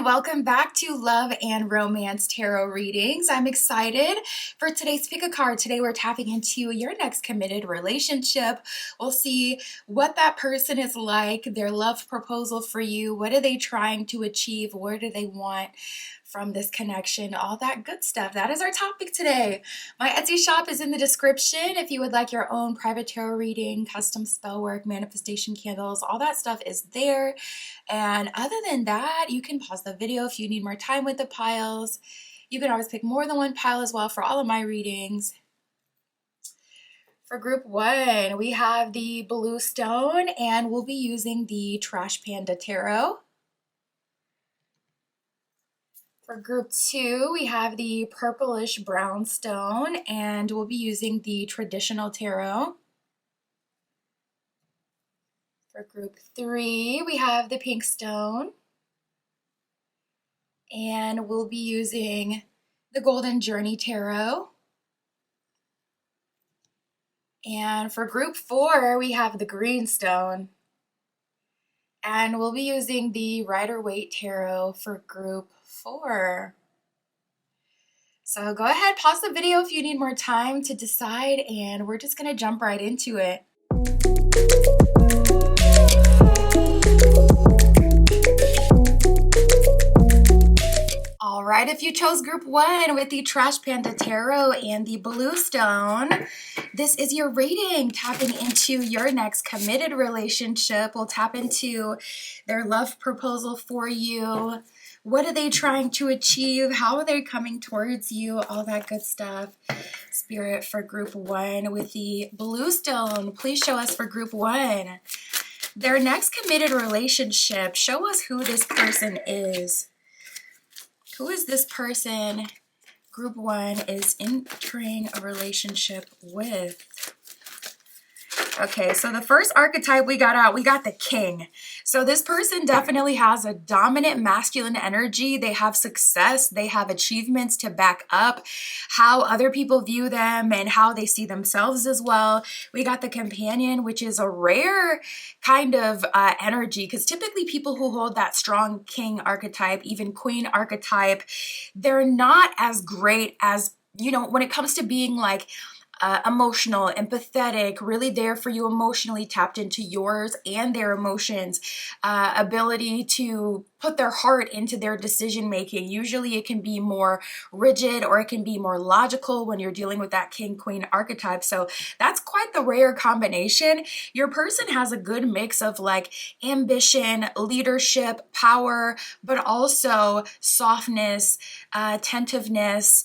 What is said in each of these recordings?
welcome back to Love and Romance Tarot Readings. I'm excited for today's pick a card. Today we're tapping into your next committed relationship. We'll see what that person is like, their love proposal for you. What are they trying to achieve? Where do they want from this connection? All that good stuff. That is our topic today. My Etsy shop is in the description. If you would like your own private tarot reading, custom spell work, manifestation candles, all that stuff is there. And other than that, you can pause the video if you need more time with the piles. You can always pick more than one pile as well for all of my readings. For group one, we have the blue stone, and we'll be using the Trash Panda Tarot. For group two, we have the purplish brown stone, and we'll be using the traditional tarot. For group three, we have the pink stone, and we'll be using the golden journey tarot. And for group four, we have the green stone, and we'll be using the Rider-Waite tarot for group four. So go ahead, pause the video if you need more time to decide, and we're just going to jump right into it. All right, if you chose group one with the Trash Panda Tarot and the blue stone, this is your reading, tapping into your next committed relationship. We'll tap into their love proposal for you. What are they trying to achieve? How are they coming towards you? All that good stuff. Spirit, for group one with the blue stone, please show us for group one their next committed relationship. Show us who this person is. Who is this person group one is entering a relationship with? Okay, so the first archetype we got the king. So this person definitely has a dominant masculine energy. They have success. They have achievements to back up how other people view them and how they see themselves as well. We got the companion, which is a rare kind of energy, because typically people who hold that strong king archetype, even queen archetype, they're not as great as, you know, when it comes to being like emotional, empathetic, really there for you emotionally, tapped into yours and their emotions, ability to put their heart into their decision making. Usually it can be more rigid or it can be more logical when you're dealing with that king queen archetype. So that's quite the rare combination. Your person has a good mix of like ambition, leadership, power, but also softness, attentiveness,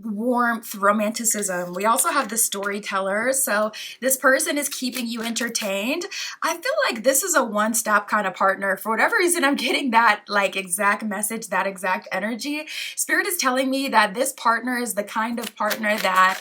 warmth, romanticism. We also have the storyteller. So this person is keeping you entertained. I feel like this is a one-stop kind of partner. For whatever reason, I'm getting that like exact message, that exact energy. Spirit is telling me that this partner is the kind of partner that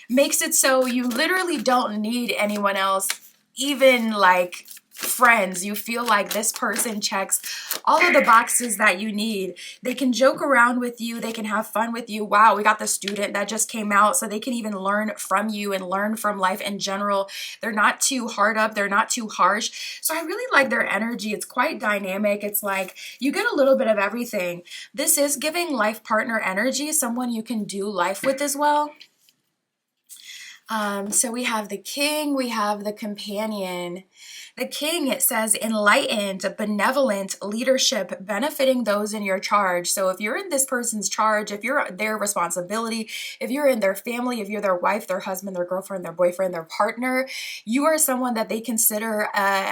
makes it so you literally don't need anyone else, even like friends. You feel like this person checks all of the boxes that you need. They can joke around with you. They can have fun with you. Wow, we got the student that just came out, so they can even learn from you and learn from life in general. They're not too hard up. They're not too harsh. So I really like their energy. It's quite dynamic. It's like you get a little bit of everything. This is giving life partner energy, someone you can do life with as well. So we have the king, we have the companion. The king, it says, enlightened, benevolent leadership, benefiting those in your charge. So if you're in this person's charge, if you're their responsibility, if you're in their family, if you're their wife, their husband, their girlfriend, their boyfriend, their partner, you are someone that they consider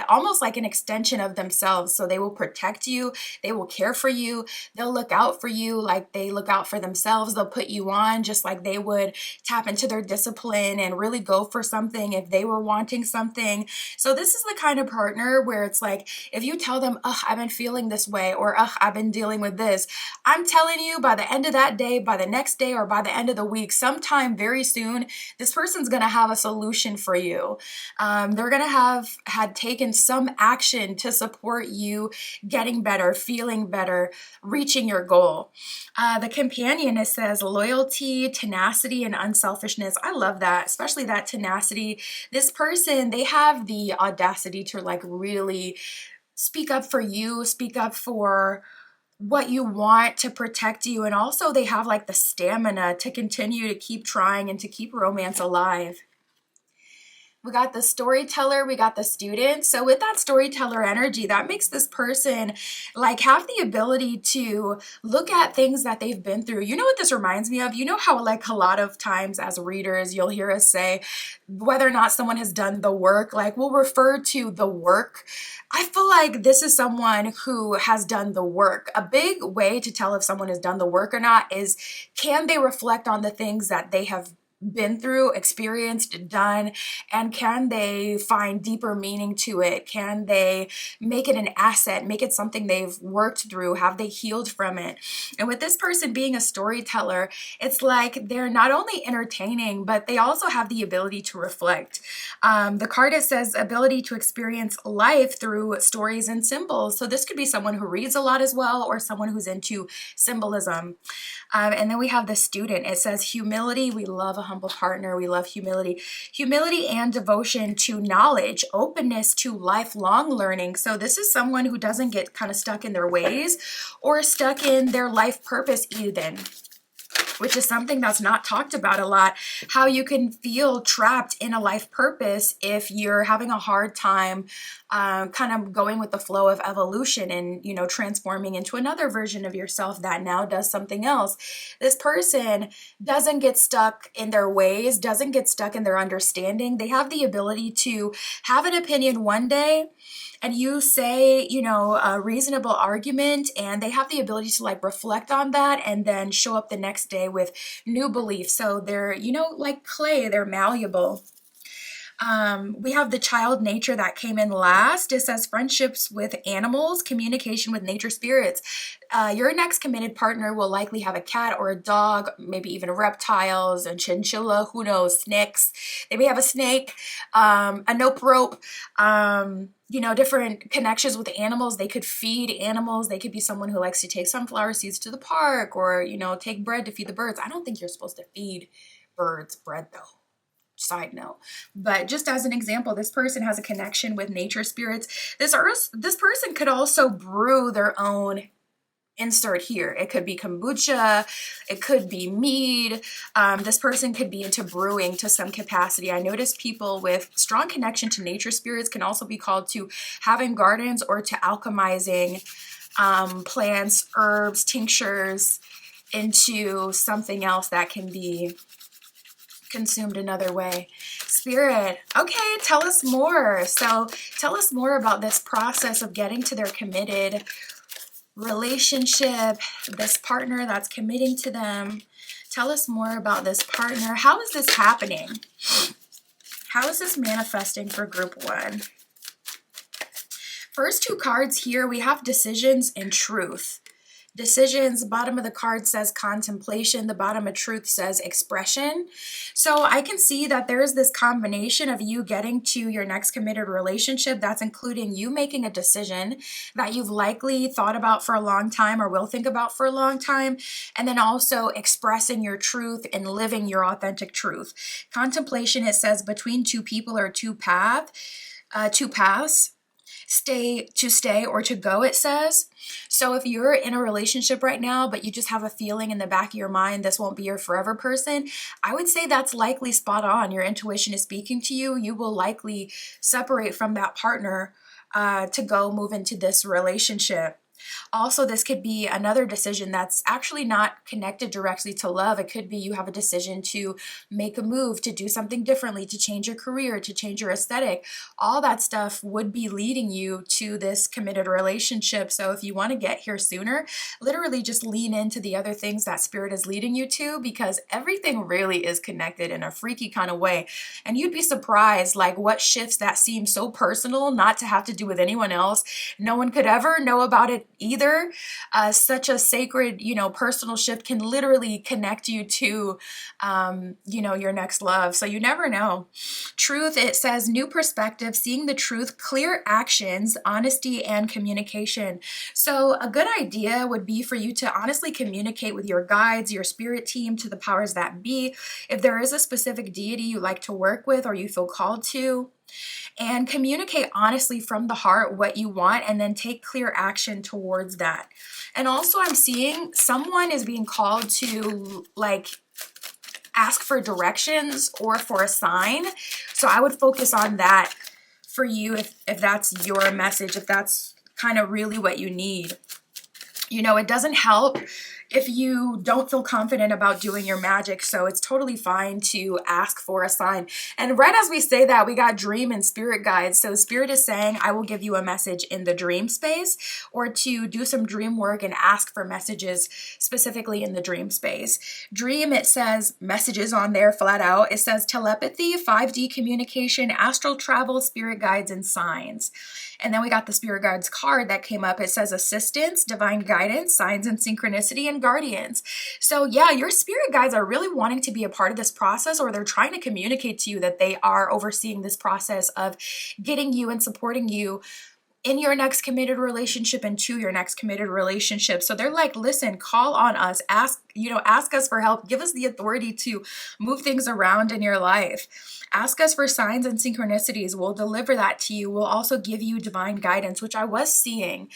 almost like an extension of themselves. So they will protect you. They will care for you. They'll look out for you like they look out for themselves. They'll put you on just like they would tap into their discipline and really go for something if they were wanting something. So this is the kind of partner where it's like, if you tell them, ugh, I've been feeling this way, or ugh, I've been dealing with this, I'm telling you, by the end of that day, by the next day, or by the end of the week, sometime very soon, this person's going to have a solution for you. They're going to have had taken some action to support you getting better, feeling better, reaching your goal. The companion, it says loyalty, tenacity, and unselfishness. I love that, especially that tenacity. This person, they have the audacity to like really speak up for you, speak up for what you want to protect you. And also they have like the stamina to continue to keep trying and to keep romance alive. We got the storyteller, we got the student. So with that storyteller energy, that makes this person like have the ability to look at things that they've been through. You know what this reminds me of? You know how like a lot of times as readers, you'll hear us say whether or not someone has done the work, like we'll refer to the work. I feel like this is someone who has done the work. A big way to tell if someone has done the work or not is, can they reflect on the things that they have been through, experienced, done, and can they find deeper meaning to it? Can they make it an asset, make it something they've worked through? Have they healed from it? And with this person being a storyteller, it's like they're not only entertaining, but they also have the ability to reflect. The card, it says ability to experience life through stories and symbols. So this could be someone who reads a lot as well, or someone who's into symbolism. And then we have the student. It says humility. We love a humble partner. We love humility. Humility and devotion to knowledge, openness to lifelong learning. So this is someone who doesn't get kind of stuck in their ways or stuck in their life purpose even, which is something that's not talked about a lot, how you can feel trapped in a life purpose if you're having a hard time kind of going with the flow of evolution and, transforming into another version of yourself that now does something else. This person doesn't get stuck in their ways, doesn't get stuck in their understanding. They have the ability to have an opinion one day and you say, a reasonable argument, and they have the ability to like reflect on that and then show up the next day with new beliefs. So they're, like clay, they're malleable. We have the child nature that came in last. It says friendships with animals, communication with nature spirits. Your next committed partner will likely have a cat or a dog, maybe even reptiles, a chinchilla, who knows, snakes. They may have a snake, a nope rope, different connections with animals. They could feed animals. They could be someone who likes to take sunflower seeds to the park or, take bread to feed the birds. I don't think you're supposed to feed birds bread though. Side note. But just as an example, this person has a connection with nature spirits. This person could also brew their own, insert here. It could be kombucha, it could be mead. This person could be into brewing to some capacity. I notice people with strong connection to nature spirits can also be called to having gardens or to alchemizing plants, herbs, tinctures into something else that can be consumed another way. Spirit, okay, tell us more. So tell us more about this process of getting to their committed relationship, this partner that's committing to them. Tell us more about this partner. How is this happening? How is this manifesting for group one? First two cards here, we have decisions and truth. Decisions, bottom of the card says contemplation, the bottom of truth says expression. So I can see that there is this combination of you getting to your next committed relationship that's including you making a decision that you've likely thought about for a long time or will think about for a long time, and then also expressing your truth and living your authentic truth. Contemplation, it says between two people or two paths. Stay or to go, it says. So if you're in a relationship right now, but you just have a feeling in the back of your mind this won't be your forever person, I would say that's likely spot on. Your intuition is speaking to you. You will likely separate from that partner to go move into this relationship. Also, this could be another decision that's actually not connected directly to love. It could be you have a decision to make a move, to do something differently, to change your career, to change your aesthetic. All that stuff would be leading you to this committed relationship. So if you want to get here sooner, literally just lean into the other things that spirit is leading you to, because everything really is connected in a freaky kind of way. And you'd be surprised like what shifts that seem so personal, not to have to do with anyone else. No one could ever know about it either. Such a sacred, personal shift can literally connect you to, your next love. So you never know. Truth, it says new perspective, seeing the truth, clear actions, honesty, and communication. So a good idea would be for you to honestly communicate with your guides, your spirit team, to the powers that be. If there is a specific deity you like to work with or you feel called to, and communicate honestly from the heart what you want, and then take clear action towards that. And also, I'm seeing someone is being called to like ask for directions or for a sign. So I would focus on that for you if that's your message, if that's kind of really what you need. You know, it doesn't help if you don't feel confident about doing your magic, so it's totally fine to ask for a sign. And right as we say that, we got dream and spirit guides. So spirit is saying, I will give you a message in the dream space, or to do some dream work and ask for messages specifically in the dream space. Dream, it says messages on there flat out. It says telepathy, 5D communication, astral travel, spirit guides, and signs. And then we got the spirit guides card that came up. It says assistance, divine guidance, signs and synchronicity, and guardians. So yeah, your spirit guides are really wanting to be a part of this process, or they're trying to communicate to you that they are overseeing this process of getting you and supporting you in your next committed relationship and to your next committed relationship. So they're like, listen, call on us, ask us for help, give us the authority to move things around in your life. Ask us for signs and synchronicities. We'll deliver that to you. We'll also give you divine guidance, which I was seeing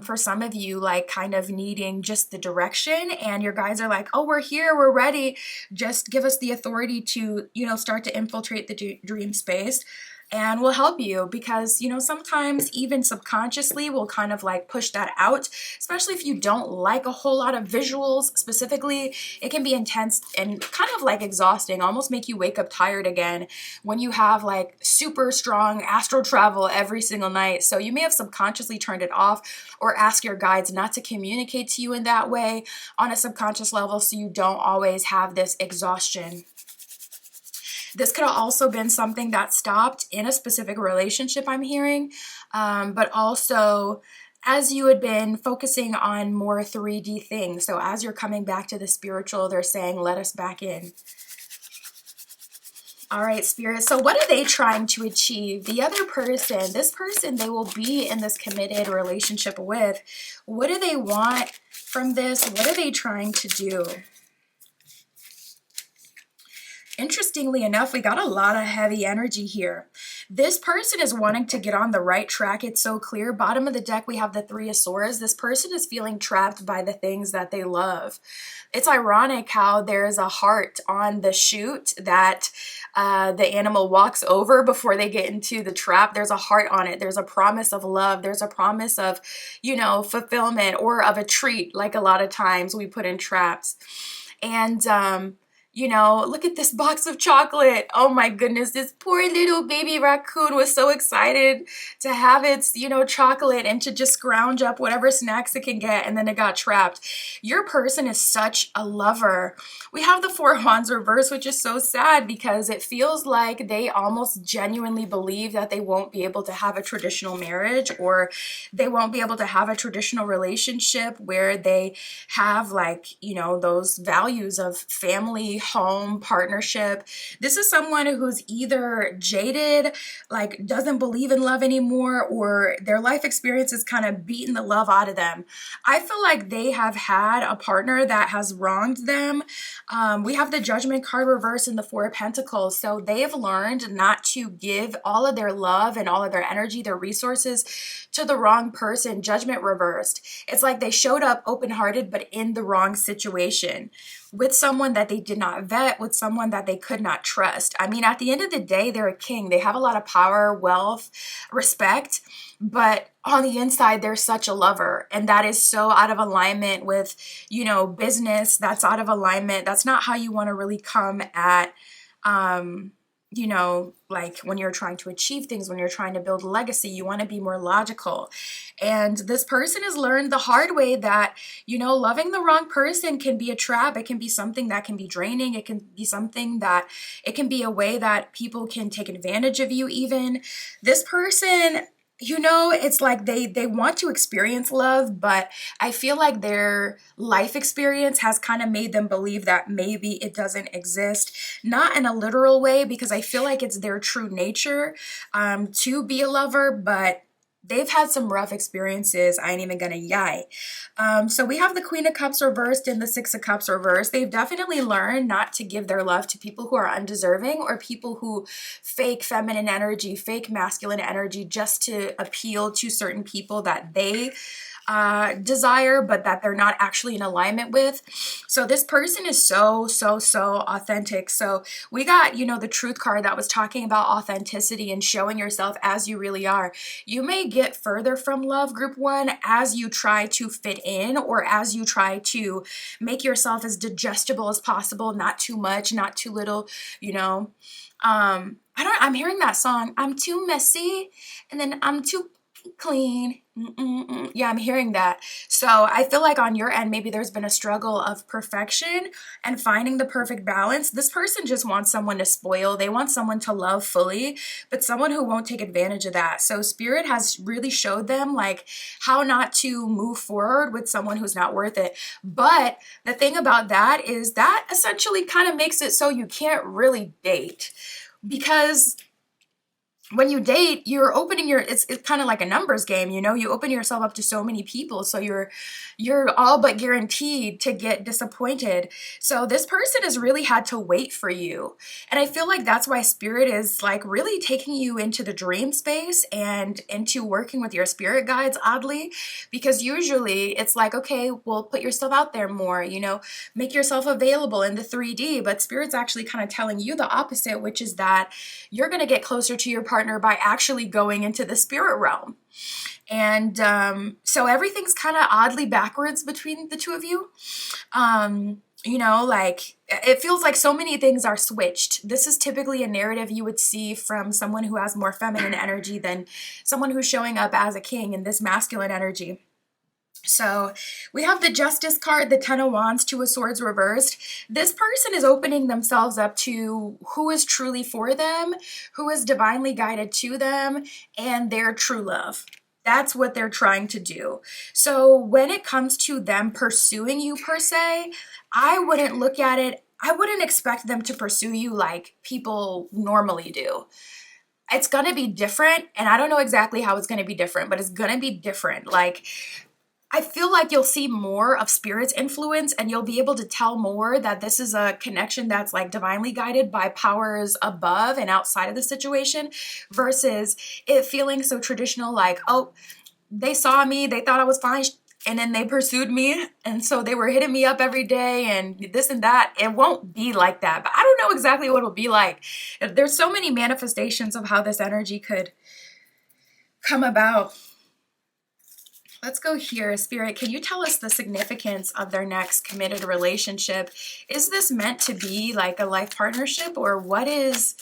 for some of you, like kind of needing just the direction, and your guides are like, oh, we're here, we're ready. Just give us the authority to, start to infiltrate the dream space. And we'll help you, because, sometimes even subconsciously we'll kind of like push that out, especially if you don't like a whole lot of visuals specifically. It can be intense and kind of like exhausting, almost make you wake up tired again when you have like super strong astral travel every single night. So you may have subconsciously turned it off, or ask your guides not to communicate to you in that way on a subconscious level, so you don't always have this exhaustion. This could have also been something that stopped in a specific relationship, I'm hearing, but also as you had been focusing on more 3D things. So as you're coming back to the spiritual, they're saying, let us back in. All right, Spirit. So what are they trying to achieve? The other person, this person they will be in this committed relationship with, what do they want from this? What are they trying to do? Interestingly enough, we got a lot of heavy energy here. This person is wanting to get on the right track. It's so clear. Bottom of the deck, we have the Three of Swords. This person is feeling trapped by the things that they love. It's ironic how there's a heart on the chute that the animal walks over before they get into the trap. There's a heart on it. There's a promise of love. There's a promise of, fulfillment, or of a treat, like a lot of times we put in traps. And, look at this box of chocolate. Oh my goodness, this poor little baby raccoon was so excited to have its, chocolate and to just scrounge up whatever snacks it can get, and then it got trapped. Your person is such a lover. We have the Four of Wands reverse, which is so sad because it feels like they almost genuinely believe that they won't be able to have a traditional marriage, or they won't be able to have a traditional relationship where they have those values of family, home, partnership. This is someone who's either jaded, like doesn't believe in love anymore, or their life experience is kind of beating the love out of them. I feel like they have had a partner that has wronged them. We have the Judgment card reverse and the Four of Pentacles. So they have learned not to give all of their love and all of their energy, their resources to the wrong person. Judgment reversed. It's like they showed up open-hearted, but in the wrong situation, with someone that they did not vet, with someone that they could not trust. I mean, at the end of the day, they're a king. They have a lot of power, wealth, respect, but on the inside, they're such a lover. And that is so out of alignment with, business. That's out of alignment. That's not how you want to really come at, like when you're trying to achieve things, when you're trying to build a legacy, you want to be more logical. And this person has learned the hard way that, loving the wrong person can be a trap. It can be something that can be draining. It can be something that it can be a way that people can take advantage of you even. This person, it's like they want to experience love, but I feel like their life experience has kind of made them believe that maybe it doesn't exist. Not in a literal way, because I feel like it's their true nature to be a lover, but they've had some rough experiences. I ain't even gonna yai. So we have the Queen of Cups reversed and the Six of Cups reversed. They've definitely learned not to give their love to people who are undeserving or people who fake feminine energy, fake masculine energy just to appeal to certain people that they desire, but that they're not actually in alignment with. So this person is so authentic. So we got, the truth card that was talking about authenticity and showing yourself as you really are. You may get further from love, group one, as you try to fit in or as you try to make yourself as digestible as possible, not too much, not too little, I'm hearing that song, I'm too messy, and then I'm too clean. Yeah, I'm hearing that. So I feel like on your end, maybe there's been a struggle of perfection and finding the perfect balance. This person just wants someone to spoil. They want someone to love fully, but someone who won't take advantage of that. So Spirit has really showed them like how not to move forward with someone who's not worth it. But the thing about that is that essentially kind of makes it so you can't really date, because when you date, you're opening it's kind of like a numbers game, you open yourself up to so many people. So you're all but guaranteed to get disappointed. So this person has really had to wait for you. And I feel like that's why Spirit is like really taking you into the dream space and into working with your spirit guides, oddly, because usually it's like, okay, well, put yourself out there more, make yourself available in the 3D. But Spirit's actually kind of telling you the opposite, which is that you're going to get closer to your partner by actually going into the spirit realm. And so everything's kind of oddly backwards between the two of you. Like it feels like so many things are switched. This is typically a narrative you would see from someone who has more feminine energy than someone who's showing up as a king in this masculine energy. So we have the Justice card, the Ten of Wands, Two of Swords reversed. This person is opening themselves up to who is truly for them, who is divinely guided to them, and their true love. That's what they're trying to do. So when it comes to them pursuing you per se, I wouldn't look at it, I wouldn't expect them to pursue you like people normally do. It's going to be different, and I don't know exactly how it's going to be different, but it's going to be different. Like, I feel like you'll see more of Spirit's influence, and you'll be able to tell more that this is a connection that's like divinely guided by powers above and outside of the situation, versus it feeling so traditional, like, oh, they saw me, they thought I was fine, and then they pursued me, and so they were hitting me up every day and this and that. It won't be like that, but I don't know exactly what it'll be like. There's so many manifestations of how this energy could come about. Let's go here. Spirit, can you tell us the significance of their next committed relationship? Is this meant to be like a life partnership, or what is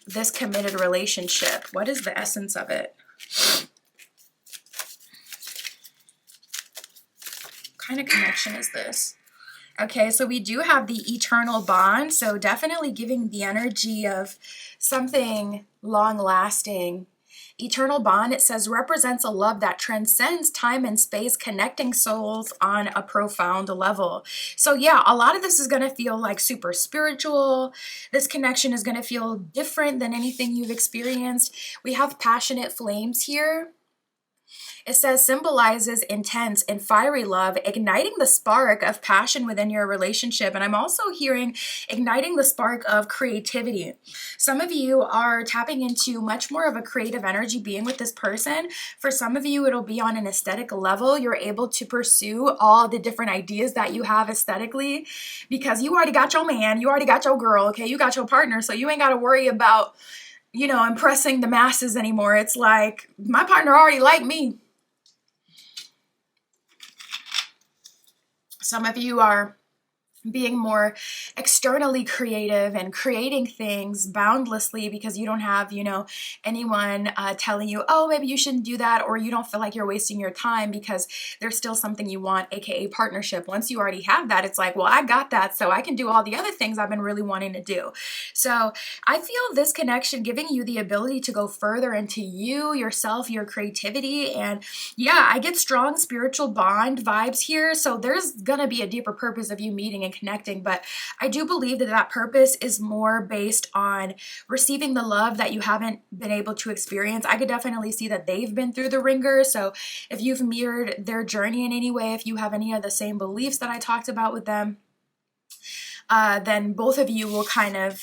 this committed relationship? What is the essence of it? What kind of connection is this? Okay, so we do have the eternal bond, so definitely giving the energy of something long-lasting. Eternal bond, it says, represents a love that transcends time and space, connecting souls on a profound level. So yeah, a lot of this is going to feel like super spiritual. This connection is going to feel different than anything you've experienced. We have passionate flames here. It says symbolizes intense and fiery love, igniting the spark of passion within your relationship. And I'm also hearing igniting the spark of creativity. Some of you are tapping into much more of a creative energy being with this person. For some of you, it'll be on an aesthetic level. You're able to pursue all the different ideas that you have aesthetically because you already got your man, you already got your girl, okay? You got your partner, so you ain't got to worry about, impressing the masses anymore. It's like, my partner already liked me. Some of you are being more externally creative and creating things boundlessly because you don't have, anyone telling you, oh, maybe you shouldn't do that, or you don't feel like you're wasting your time because there's still something you want, aka partnership. Once you already have that, it's like, well, I got that, so I can do all the other things I've been really wanting to do. So I feel this connection giving you the ability to go further into you, yourself, your creativity. And yeah, I get strong spiritual bond vibes here. So there's gonna be a deeper purpose of you meeting and connecting. But I do believe that that purpose is more based on receiving the love that you haven't been able to experience. I could definitely see that they've been through the ringer. So if you've mirrored their journey in any way, if you have any of the same beliefs that I talked about with them, then both of you will kind of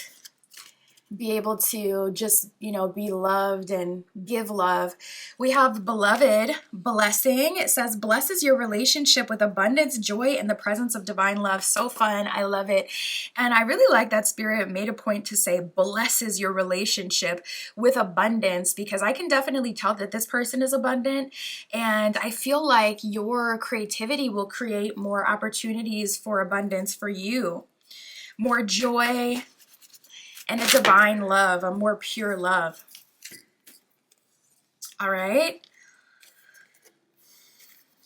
be able to just, be loved and give love. We have beloved blessing. It says, blesses your relationship with abundance, joy, and the presence of divine love. So fun. I love it. And I really like that Spirit made a point to say blesses your relationship with abundance, because I can definitely tell that this person is abundant. And I feel like your creativity will create more opportunities for abundance for you. More joy, and a divine love, a more pure love. All right.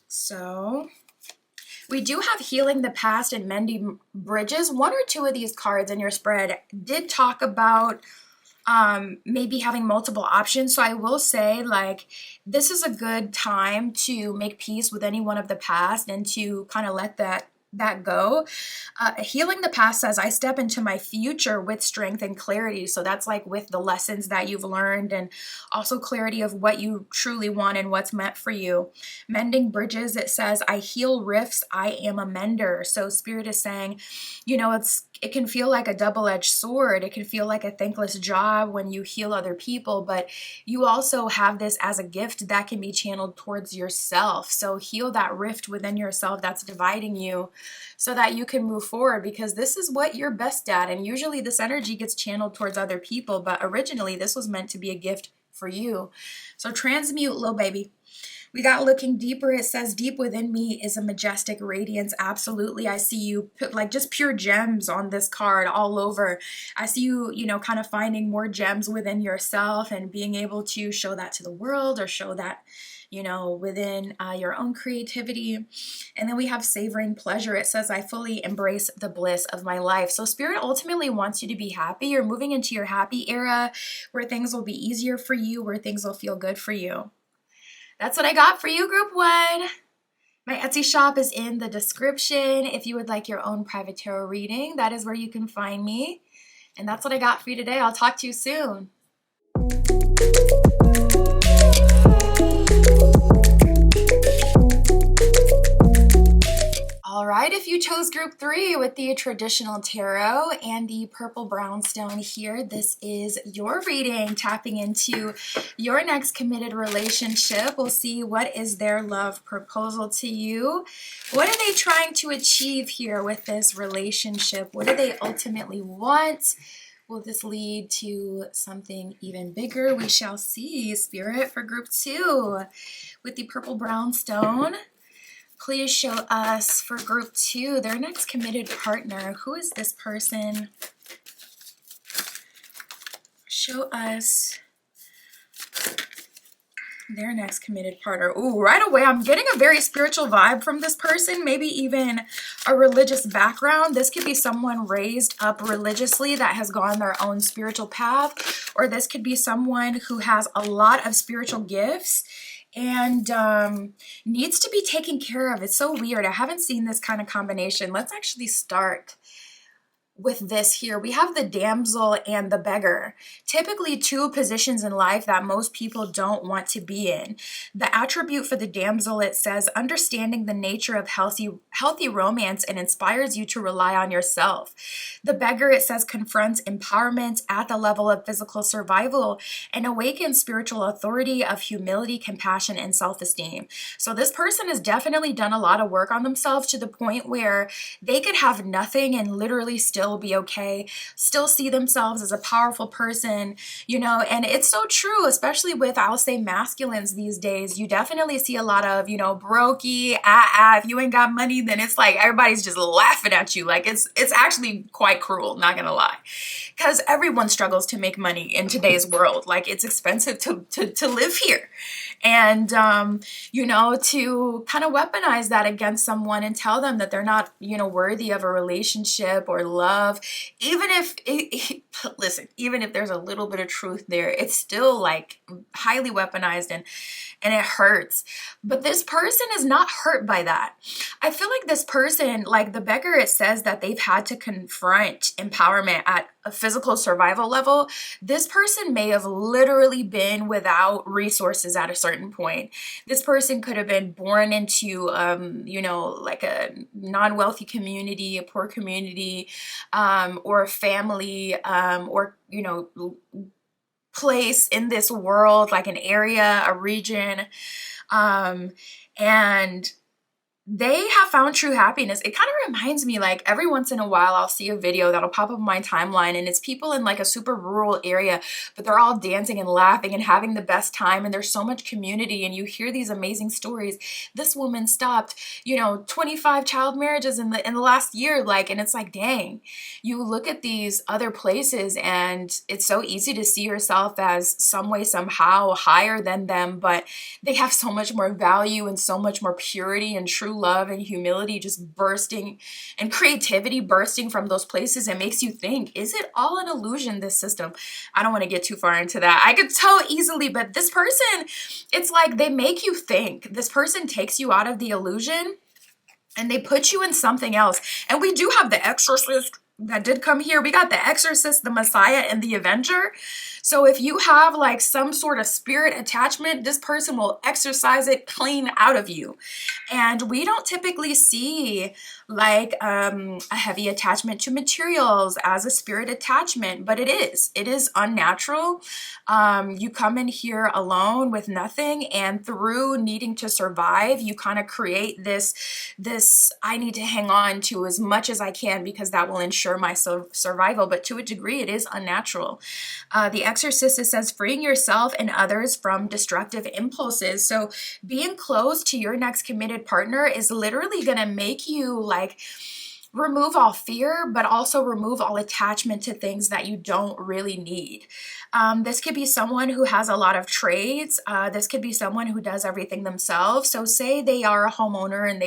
So we do have healing the past and mending bridges. One or two of these cards in your spread did talk about maybe having multiple options. So I will say, like, this is a good time to make peace with anyone of the past and to kind of let that go. Healing the past says, I step into my future with strength and clarity. So that's like with the lessons that you've learned, and also clarity of what you truly want and what's meant for you. Mending bridges, it says, I heal rifts, I am a mender. So Spirit is saying, it can feel like a double-edged sword. It can feel like a thankless job when you heal other people, but you also have this as a gift that can be channeled towards yourself. So heal that rift within yourself that's dividing you so that you can move forward, because this is what you're best at. And usually this energy gets channeled towards other people, but originally this was meant to be a gift for you. So transmute, little baby. We got looking deeper. It says, deep within me is a majestic radiance. Absolutely. I see you put like just pure gems on this card all over. I see you, kind of finding more gems within yourself and being able to show that to the world, or show that, within your own creativity. And then we have savoring pleasure. It says, I fully embrace the bliss of my life. So Spirit ultimately wants you to be happy. You're moving into your happy era where things will be easier for you, where things will feel good for you. That's what I got for you, Group 1. My Etsy shop is in the description. If you would like your own private tarot reading, that is where you can find me. And that's what I got for you today. I'll talk to you soon. All right, if you chose Group 3 with the traditional tarot and the purple brown stone here, this is your reading, tapping into your next committed relationship. We'll see what is their love proposal to you. What are they trying to achieve here with this relationship? What do they ultimately want? Will this lead to something even bigger? We shall see. Spirit, for Group 2 with the purple brown stone. Please show us, for Group 2, their next committed partner. Who is this person? Show us their next committed partner. Ooh, right away, I'm getting a very spiritual vibe from this person, maybe even a religious background. This could be someone raised up religiously that has gone their own spiritual path, or this could be someone who has a lot of spiritual gifts and needs to be taken care of. It's so weird. I haven't seen this kind of combination. Let's actually start with this here. We have the damsel and the beggar. Typically two positions in life that most people don't want to be in. The attribute for the damsel, it says, understanding the nature of healthy romance and inspires you to rely on yourself. The beggar, it says, confronts empowerment at the level of physical survival and awakens spiritual authority of humility, compassion, and self-esteem. So this person has definitely done a lot of work on themselves to the point where they could have nothing and literally still be okay, still see themselves as a powerful person, and it's so true, especially with, I'll say, masculines these days. You definitely see a lot of, brokey, if you ain't got money, then it's like everybody's just laughing at you. Like it's actually quite cruel, not gonna lie, because everyone struggles to make money in today's world. Like it's expensive to live here. And, to kind of weaponize that against someone and tell them that they're not, worthy of a relationship or love love, even if listen, even if there's a little bit of truth there, it's still like highly weaponized and it hurts. But this person is not hurt by that. I feel like this person, like the beggar, it says that they've had to confront empowerment at a physical survival level. This person may have literally been without resources at a certain point. This person could have been born into, like a non-wealthy community, a poor community, or a family, or, place in this world, like an area, a region, and they have found true happiness. It kind of reminds me, like every once in a while I'll see a video that'll pop up on my timeline, and it's people in like a super rural area, but they're all dancing and laughing and having the best time, and there's so much community, and you hear these amazing stories. This woman stopped 25 child marriages in the last year, like, and it's like, dang. You look at these other places and it's so easy to see yourself as some way, somehow higher than them, but they have so much more value and so much more purity and true love and humility just bursting, and creativity bursting from those places. It makes you think, is it all an illusion, this system? I don't want to get too far into that. I could tell easily, but this person, it's like they make you think. This person takes you out of the illusion and they put you in something else. And we do have the exorcist that did come here. We got the exorcist, the Messiah, and the Avenger. So if you have like some sort of spirit attachment, this person will exorcise it clean out of you. And we don't typically see like a heavy attachment to materials as a spirit attachment, but it is unnatural. You come in here alone with nothing, and through needing to survive, you kind of create this I need to hang on to as much as I can because that will ensure my survival. But to a degree, it is unnatural. The Exorcist, it says, freeing yourself and others from destructive impulses. So being close to your next committed partner is literally going to make you like remove all fear, but also remove all attachment to things that you don't really need. This could be someone who has a lot of trades. This could be someone who does everything themselves. So say they are a homeowner and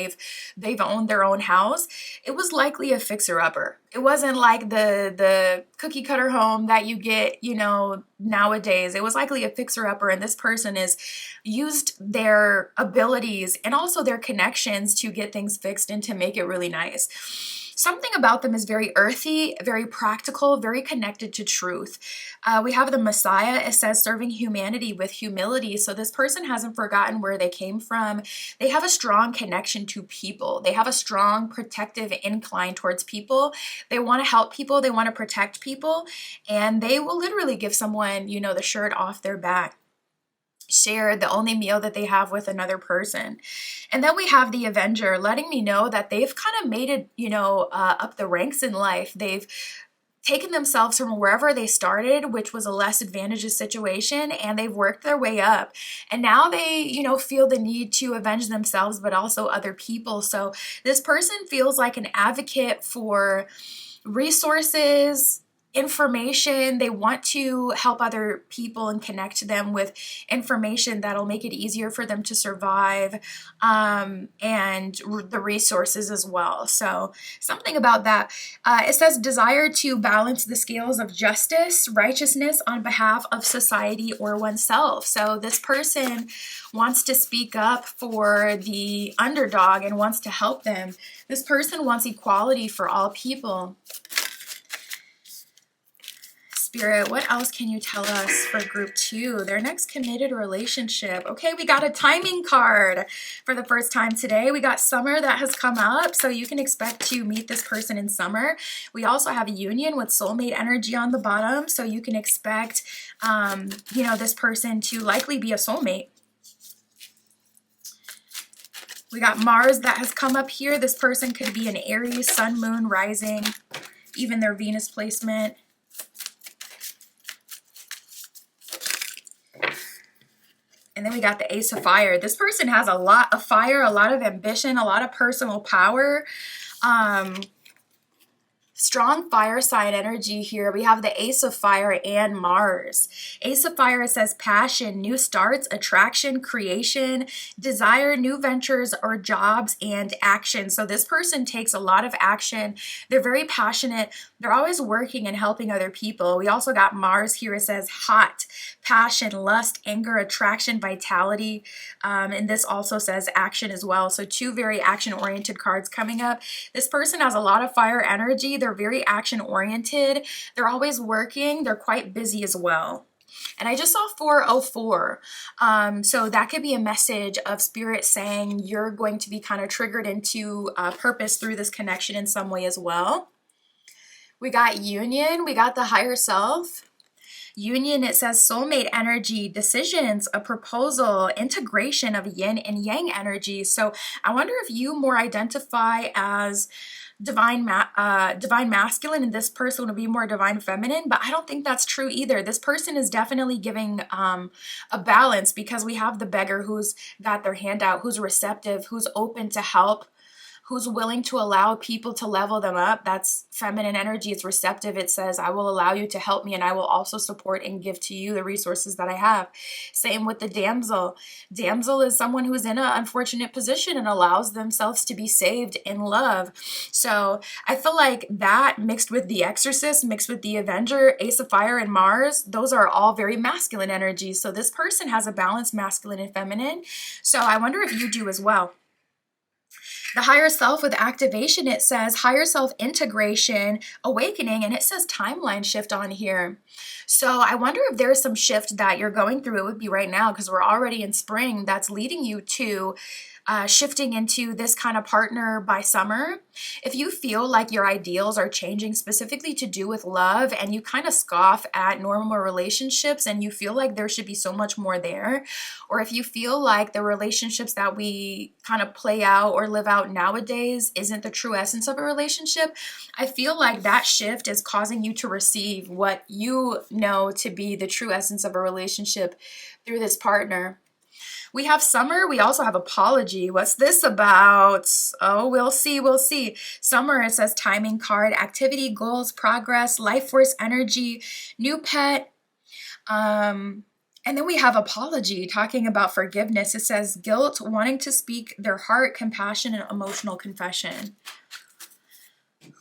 they've owned their own house. It was likely a fixer-upper. It wasn't like the cookie cutter home that you get, nowadays. It was likely a fixer-upper, and this person has used their abilities and also their connections to get things fixed and to make it really nice. Something about them is very earthy, very practical, very connected to truth. We have the Messiah. It says serving humanity with humility. So this person hasn't forgotten where they came from. They have a strong connection to people. They have a strong protective incline towards people. They want to help people. They want to protect people. And they will literally give someone, the shirt off their back. Share the only meal that they have with another person. And then we have the Avenger, letting me know that they've kind of made it, up the ranks in life. They've taken themselves from wherever they started, which was a less advantageous situation, and they've worked their way up. And now they, feel the need to avenge themselves, but also other people. So this person feels like an advocate for resources, information. They want to help other people and connect them with information that'll make it easier for them to survive, and the resources as well. So something about that. It says desire to balance the scales of justice, righteousness on behalf of society or oneself. So this person wants to speak up for the underdog and wants to help them. This person wants equality for all people. Spirit, what else can you tell us for group 2? Their next committed relationship. Okay, we got a timing card for the first time today. We got summer that has come up, so you can expect to meet this person in summer. We also have a union with soulmate energy on the bottom, so you can expect, this person to likely be a soulmate. We got Mars that has come up here. This person could be an Aries, sun, moon, rising, even their Venus placement. And then we got the Ace of Fire. This person has a lot of fire, a lot of ambition, a lot of personal power. Strong fire sign energy here. We have the Ace of Fire and Mars. Ace of Fire says passion, new starts, attraction, creation, desire, new ventures or jobs, and action. So this person takes a lot of action. They're very passionate. They're always working and helping other people. We also got Mars here. It says hot, passion, lust, anger, attraction, vitality. And this also says action as well. So two very action-oriented cards coming up. This person has a lot of fire energy. They're very action-oriented. They're always working. They're quite busy as well. And I just saw 404. So that could be a message of spirit saying you're going to be kind of triggered into purpose through this connection in some way as well. We got union. We got the higher self. Union, it says soulmate energy, decisions, a proposal, integration of yin and yang energy. So I wonder if you more identify as divine masculine and this person would be more divine feminine, but I don't think that's true either. This person is definitely giving a balance, because we have the beggar who's got their hand out, who's receptive, who's open to help, who's willing to allow people to level them up. That's feminine energy. It's receptive. It says, I will allow you to help me, and I will also support and give to you the resources that I have. Same with the damsel. Damsel is someone who's in an unfortunate position and allows themselves to be saved in love. So I feel like that mixed with the exorcist, mixed with the avenger, Ace of Fire and Mars, those are all very masculine energies. So this person has a balanced masculine and feminine. So I wonder if you do as well. The higher self with activation, it says higher self integration, awakening, and it says timeline shift on here. So I wonder if there's some shift that you're going through. It would be right now, because we're already in spring, that's leading you to shifting into this kind of partner by summer. If you feel like your ideals are changing specifically to do with love, and you kind of scoff at normal relationships and you feel like there should be so much more there, or if you feel like the relationships that we kind of play out or live out nowadays isn't the true essence of a relationship, I feel like that shift is causing you to receive what you know to be the true essence of a relationship through this partner. We have summer. We also have apology. What's this about? Oh, we'll see. We'll see. Summer, it says timing card, activity, goals, progress, life force energy, new pet. And then we have apology, talking about forgiveness. It says guilt, wanting to speak their heart, compassion, and emotional confession.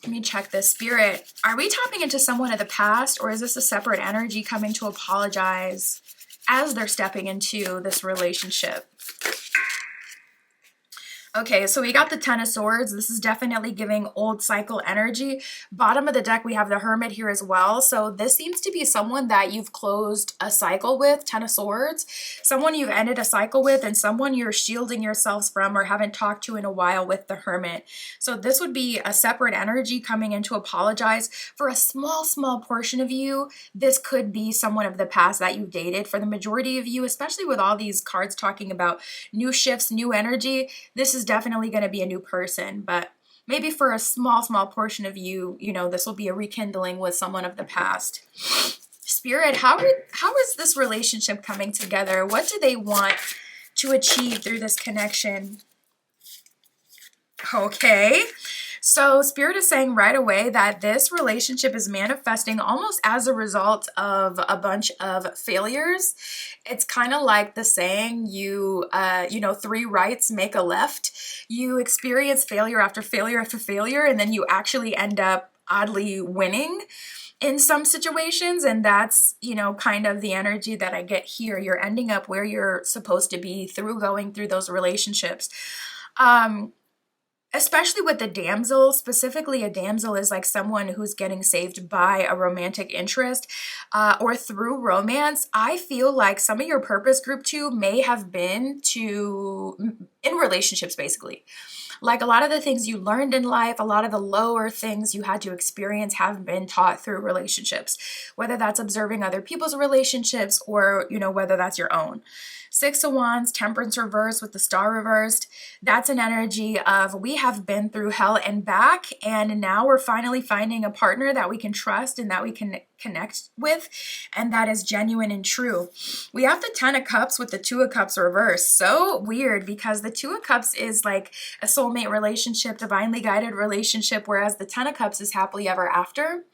Let me check this. Spirit, are we tapping into someone of the past, or is this a separate energy coming to apologize as they're stepping into this relationship? Okay, so we got the Ten of Swords. This is definitely giving old cycle energy. Bottom of the deck, we have the Hermit here as well. So this seems to be someone that you've closed a cycle with, Ten of Swords. Someone you've ended a cycle with, and someone you're shielding yourselves from or haven't talked to in a while with the Hermit. So this would be a separate energy coming in to apologize. For a small portion of you, this could be someone of the past that you've dated. For the majority of you, especially with all these cards talking about new shifts, new energy, this is definitely going to be a new person. But maybe for a small portion of you, you know, this will be a rekindling with someone of the past. Spirit, how is this relationship coming together? What do they want to achieve through this connection? Okay. So Spirit is saying right away that this relationship is manifesting almost as a result of a bunch of failures. It's kind of like the saying, you know, three rights make a left. You experience failure after failure after failure, and then you actually end up oddly winning in some situations. And that's, you know, kind of the energy that I get here. You're ending up where you're supposed to be through going through those relationships. Especially with the damsel, specifically a damsel is like someone who's getting saved by a romantic interest or through romance. I feel like some of your purpose group 2 may have been in relationships, basically. Like a lot of the things you learned in life, a lot of the lower things you had to experience have been taught through relationships, whether that's observing other people's relationships or, you know, whether that's your own. Six of Wands, Temperance reversed with the Star reversed. That's an energy of we have been through hell and back, and now we're finally finding a partner that we can trust and that we can connect with, and that is genuine and true. We have the Ten of Cups with the Two of Cups reversed. So weird, because the Two of Cups is like a soulmate relationship, divinely guided relationship, whereas the Ten of Cups is happily ever after.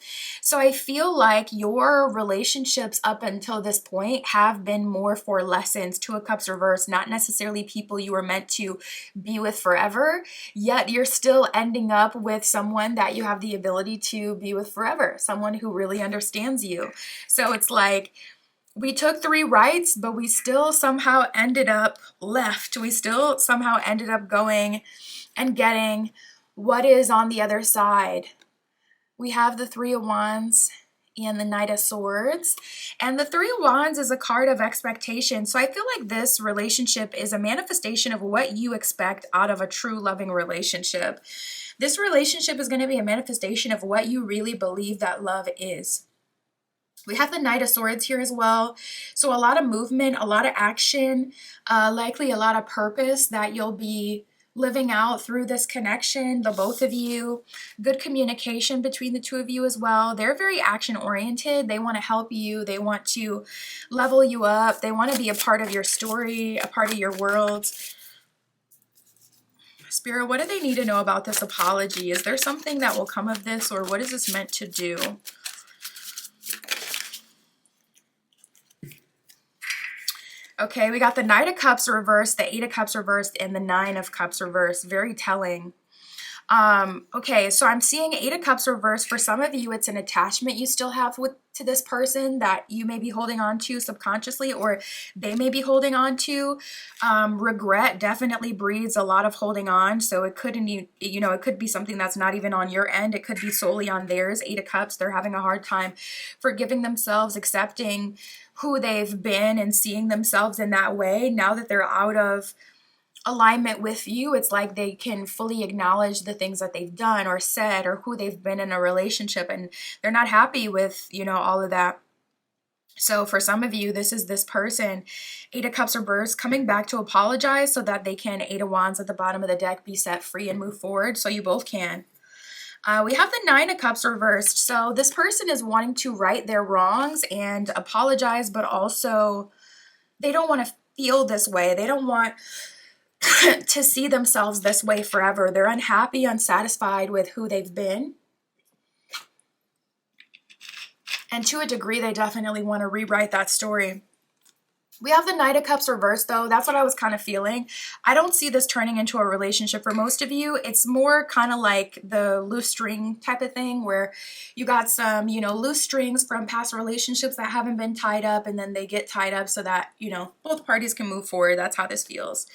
So I feel like your relationships up until this point have been more for lessons. Two of Cups reversed, not necessarily people you were meant to be with forever, yet you're still ending up with someone that you have the ability to be with forever, someone who really understands you. So it's like, we took 3 rights, but we still somehow ended up left. We still somehow ended up going and getting what is on the other side. We have the Three of Wands and the Knight of Swords. And the Three of Wands is a card of expectation. So I feel like this relationship is a manifestation of what you expect out of a true loving relationship. This relationship is going to be a manifestation of what you really believe that love is. We have the Knight of Swords here as well. So a lot of movement, a lot of action, likely a lot of purpose that you'll be living out through this connection, the both of you. Good communication between the two of you as well. They're very action oriented. They want to help you. They want to level you up. They want to be a part of your story, a part of your world. Spirit, what do they need to know about this apology? Is there something that will come of this, or what is this meant to do? Okay, we got the Knight of Cups reversed, the Eight of Cups reversed, and the Nine of Cups reversed. Very telling. Okay, so I'm seeing Eight of Cups reversed. For some of you, it's an attachment you still have to this person that you may be holding on to subconsciously, or they may be holding on to. Regret definitely breeds a lot of holding on, so it couldn't, it could be something that's not even on your end. It could be solely on theirs. Eight of Cups, they're having a hard time forgiving themselves, accepting who they've been, and seeing themselves in that way. Now that they're out of alignment with you, it's like they can fully acknowledge the things that they've done or said or who they've been in a relationship, and they're not happy with, all of that. So for some of you, this is this person, Eight of Cups reversed, coming back to apologize so that they can, Eight of Wands at the bottom of the deck, be set free and move forward. So you both can. We have the Nine of Cups reversed. So this person is wanting to right their wrongs and apologize, but also they don't want to feel this way. They don't want to see themselves this way forever. They're unhappy, unsatisfied with who they've been. And to a degree, they definitely want to rewrite that story. We have the Knight of Cups reversed, though. That's what I was kind of feeling. I don't see this turning into a relationship for most of you. It's more kind of like the loose string type of thing, where you got some, loose strings from past relationships that haven't been tied up, and then they get tied up so that, both parties can move forward. That's how this feels.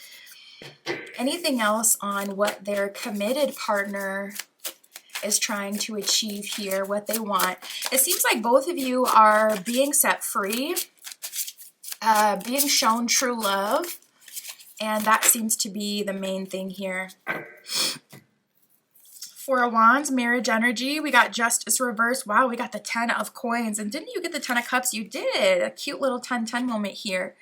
Anything else on what their committed partner is trying to achieve here, what they want? It seems like both of you are being set free, being shown true love, and that seems to be the main thing here. Four of Wands, marriage energy. We got Justice reversed. Wow, we got the 10 of Coins. And didn't you get the 10 of Cups? You did. A cute little 10-10 moment here.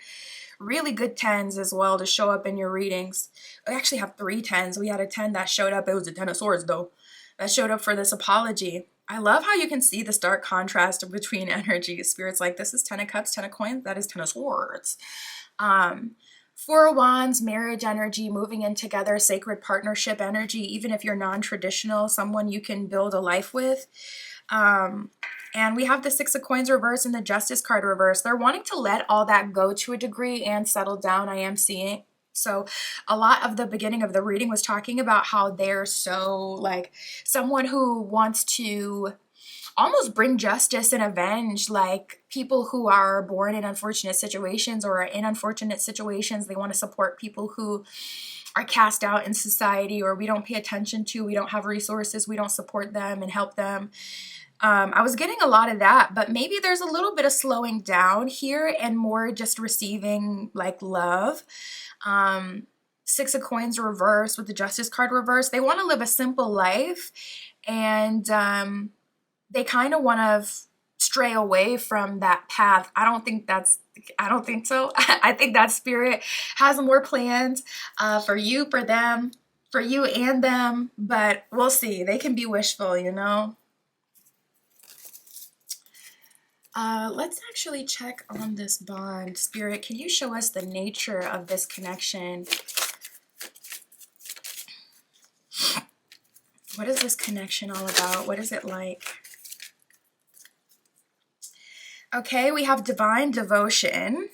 Really good 10s as well to show up in your readings. We actually have 3 10s. We had a 10 that showed up. It was a 10 of Swords, though. That showed up for this apology. I love how you can see the stark contrast between energies. Spirit's like, this is 10 of Cups, 10 of Coins. That is 10 of Swords. Four of Wands, marriage energy, moving in together, sacred partnership energy. Even if you're non-traditional, someone you can build a life with. And we have the Six of Coins reverse and the Justice card reverse. They're wanting to let all that go to a degree and settle down, I am seeing. So a lot of the beginning of the reading was talking about how they're so like someone who wants to almost bring justice and avenge like people who are born in unfortunate situations or are in unfortunate situations. They want to support people who are cast out in society, or we don't pay attention to, we don't have resources, we don't support them and help them. I was getting a lot of that, but maybe there's a little bit of slowing down here and more just receiving like love. Six of Coins reverse with the Justice card reverse. They want to live a simple life, and they kind of want to stray away from that path. I don't think so. I think that spirit has more plans for you, for them, for you and them, but we'll see. They can be wishful, you know? Let's actually check on this bond. Spirit, can you show us the nature of this connection? What is this connection all about? What is it like? Okay, we have divine devotion.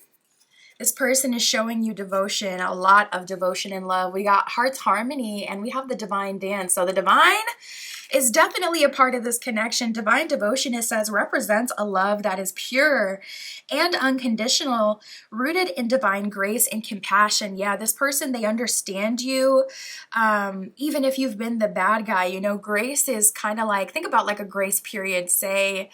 This person is showing you devotion, a lot of devotion and love. We got heart's harmony, and we have the divine dance. So the divine is definitely a part of this connection. Divine devotion, it says, represents a love that is pure and unconditional, rooted in divine grace and compassion. Yeah, this person, they understand you. Even if you've been the bad guy, you know, grace is kind of like, think about like a grace period. Say,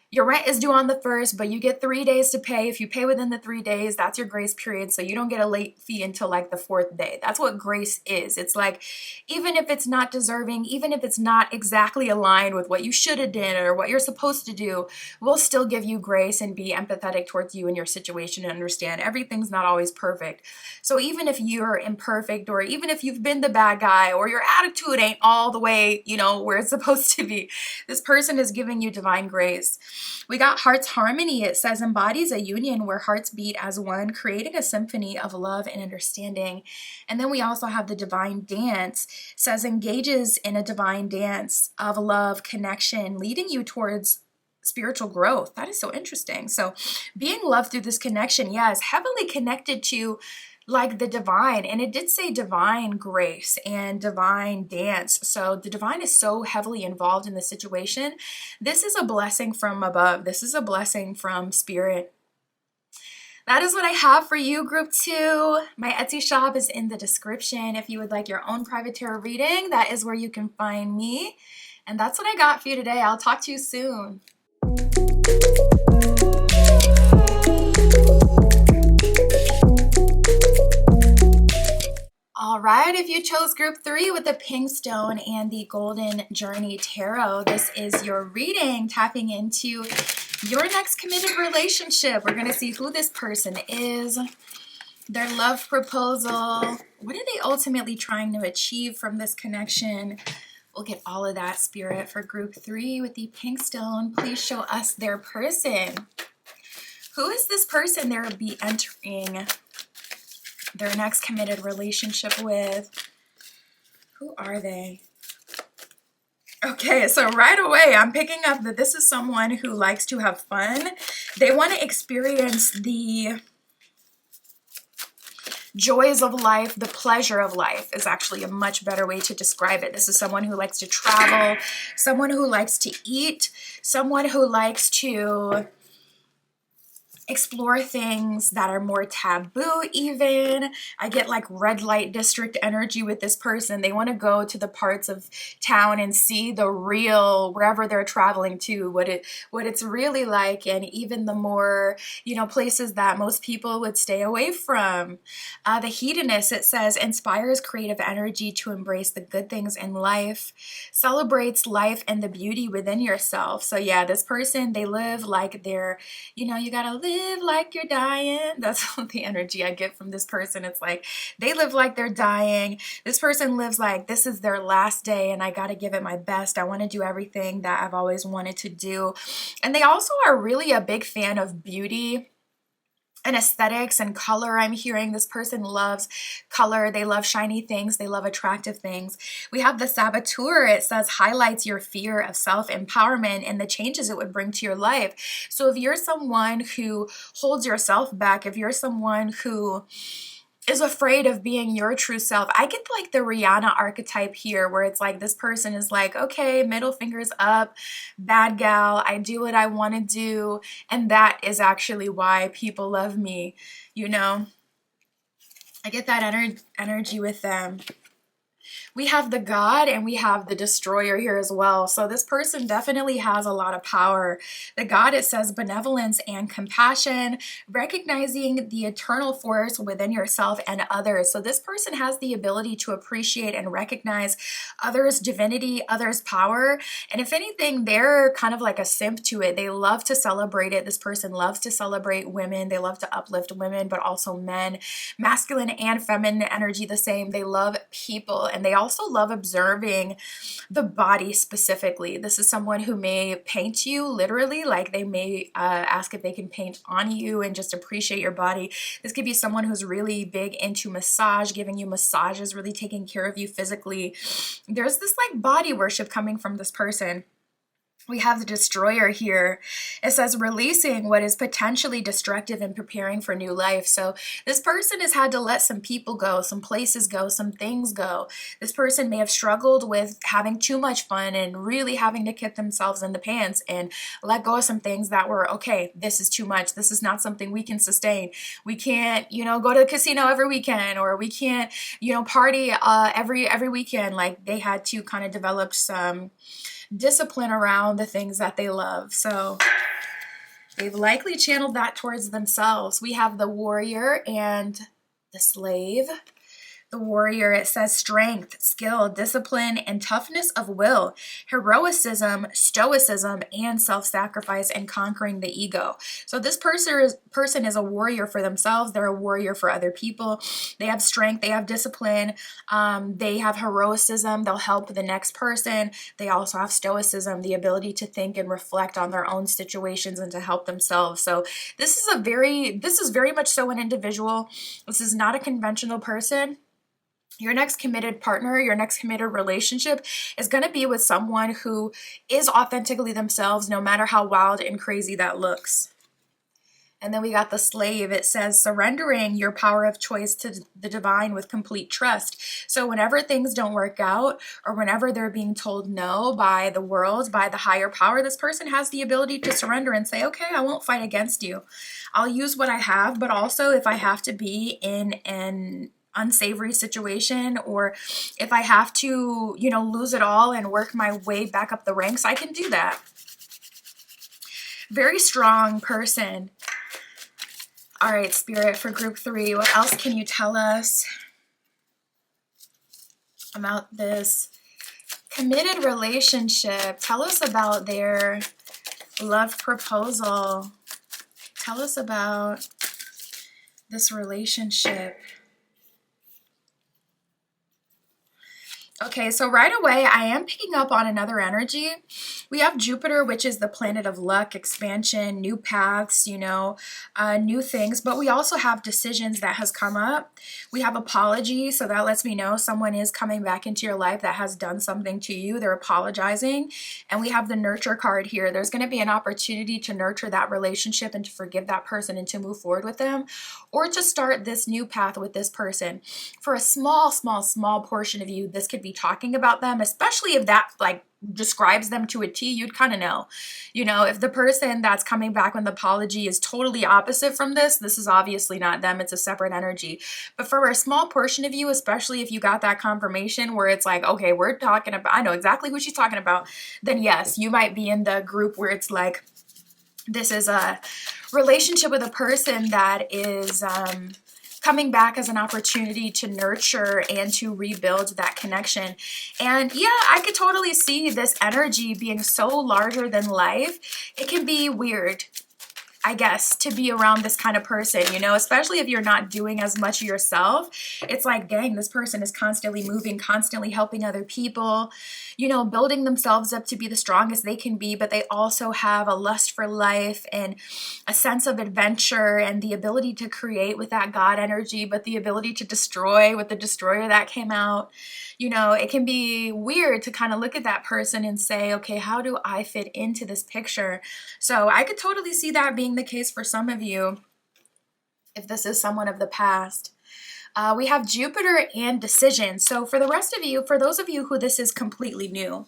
your rent is due on the 1st, but you get 3 days to pay. If you pay within the 3 days, that's your grace period. So you don't get a late fee until like the 4th day. That's what grace is. It's like, even if it's not deserving, even if it's not exactly aligned with what you should have done or what you're supposed to do, we'll still give you grace and be empathetic towards you and your situation and understand everything's not always perfect. So even if you're imperfect, or even if you've been the bad guy, or your attitude ain't all the way, you know, where it's supposed to be, this person is giving you divine grace. We got heart's harmony. It says embodies a union where hearts beat as one, creating a symphony of love and understanding. And then we also have the divine dance. It says engages in a divine dance of love, connection, leading you towards spiritual growth. That is so interesting. So being loved through this connection, yeah, is heavily connected to like the divine, and it did say divine grace and divine dance. So the divine is so heavily involved in the situation. This is a blessing from above. This is a blessing from spirit. That is what I have for you, group 2. My Etsy shop is in the description. If you would like your own private tarot reading, that is where you can find me. And that's what I got for you today. I'll talk to you soon. All right, if you chose group 3 with the pink stone and the golden journey tarot, this is your reading, tapping into your next committed relationship. We're going to see who this person is, their love proposal. What are they ultimately trying to achieve from this connection? We'll get all of that, spirit, for group 3 with the pink stone. Please show us their person. Who is this person they'll be entering their next committed relationship with? Who are they? Okay, so right away I'm picking up that this is someone who likes to have fun. They want to experience the joys of life, the pleasure of life is actually a much better way to describe it. This is someone who likes to travel, someone who likes to eat, someone who likes to explore things that are more taboo even. I get like red light district energy with this person. They want to go to the parts of town and see the real, wherever they're traveling to, what it's really like, and even the more, you know, places that most people would stay away from. The hedonist, it says, inspires creative energy to embrace the good things in life, celebrates life and the beauty within yourself. So yeah, this person, they live like they're, you know, you gotta live like you're dying. That's the energy I get from this person. It's like they live like they're dying. This person lives like this is their last day and I got to give it my best. I want to do everything that I've always wanted to do. And they also are really a big fan of beauty and aesthetics and color. I'm hearing this person loves color. They love shiny things. They love attractive things. We have the saboteur. It says highlights your fear of self-empowerment and the changes it would bring to your life. So if you're someone who holds yourself back, if you're someone who is afraid of being your true self, I get like the Rihanna archetype here, where it's like this person is like, okay, middle fingers up, bad gal, I do what I want to do, and that is actually why people love me, you know? I get that energy with them. We have the God and we have the destroyer here as well. So this person definitely has a lot of power. The God, it says benevolence and compassion, recognizing the eternal force within yourself and others. So this person has the ability to appreciate and recognize others' divinity, others' power. And if anything, they're kind of like a simp to it. They love to celebrate it. This person loves to celebrate women. They love to uplift women, but also men, masculine and feminine energy the same. They love people, and they also love observing the body specifically. This is someone who may paint you literally, like they may ask if they can paint on you and just appreciate your body. This could be someone who's really big into massage, giving you massages, really taking care of you physically. There's this like body worship coming from this person. We have the destroyer here. It says releasing what is potentially destructive and preparing for new life. So this person has had to let some people go, some places go, some things go. This person may have struggled with having too much fun and really having to kick themselves in the pants and let go of some things that were, okay, this is too much. This is not something we can sustain. We can't, go to the casino every weekend, or we can't, party every weekend. Like they had to kind of develop some discipline around the things that they love. So they've likely channeled that towards themselves. We have the warrior and the slave. The warrior, it says strength, skill, discipline, and toughness of will, heroicism, stoicism, and self-sacrifice, and conquering the ego. So this person is a warrior for themselves. They're a warrior for other people. They have strength. They have discipline. They have heroicism. They'll help the next person. They also have stoicism, the ability to think and reflect on their own situations and to help themselves. So this is very much so an individual. This is not a conventional person. Your next committed partner, your next committed relationship is going to be with someone who is authentically themselves, no matter how wild and crazy that looks. And then we got the slave. It says surrendering your power of choice to the divine with complete trust. So whenever things don't work out, or whenever they're being told no by the world, by the higher power, this person has the ability to surrender and say, okay, I won't fight against you. I'll use what I have, but also if I have to be in an unsavory situation, or if I have to, lose it all and work my way back up the ranks, I can do that. Very strong person. All right, Spirit, for group 3, what else can you tell us about this committed relationship? Tell us about their love proposal. Tell us about this relationship. Okay, so right away, I am picking up on another energy. We have Jupiter, which is the planet of luck, expansion, new paths, new things. But we also have decisions that has come up. We have apology, so that lets me know someone is coming back into your life that has done something to you. They're apologizing. And we have the nurture card here. There's going to be an opportunity to nurture that relationship and to forgive that person and to move forward with them, or to start this new path with this person. For a small portion of you, this could be talking about them, especially if that describes them to a T. You'd kind of know, if the person that's coming back with an apology is totally opposite from this is obviously not them. It's a separate energy. But for a small portion of you, especially if you got that confirmation where it's like, okay, we're talking about, I know exactly who she's talking about, then yes, you might be in the group where it's like, this is a relationship with a person that is coming back as an opportunity to nurture and to rebuild that connection. And yeah, I could totally see this energy being so larger than life. It can be weird, I guess, to be around this kind of person, especially if you're not doing as much yourself. It's like, dang, this person is constantly moving, constantly helping other people, building themselves up to be the strongest they can be, but they also have a lust for life and a sense of adventure and the ability to create with that God energy, but the ability to destroy with the destroyer that came out. It can be weird to kind of look at that person and say, okay, how do I fit into this picture? So I could totally see that being the case for some of you, if this is someone of the past. We have Jupiter and decision. So for the rest of you, for those of you who this is completely new,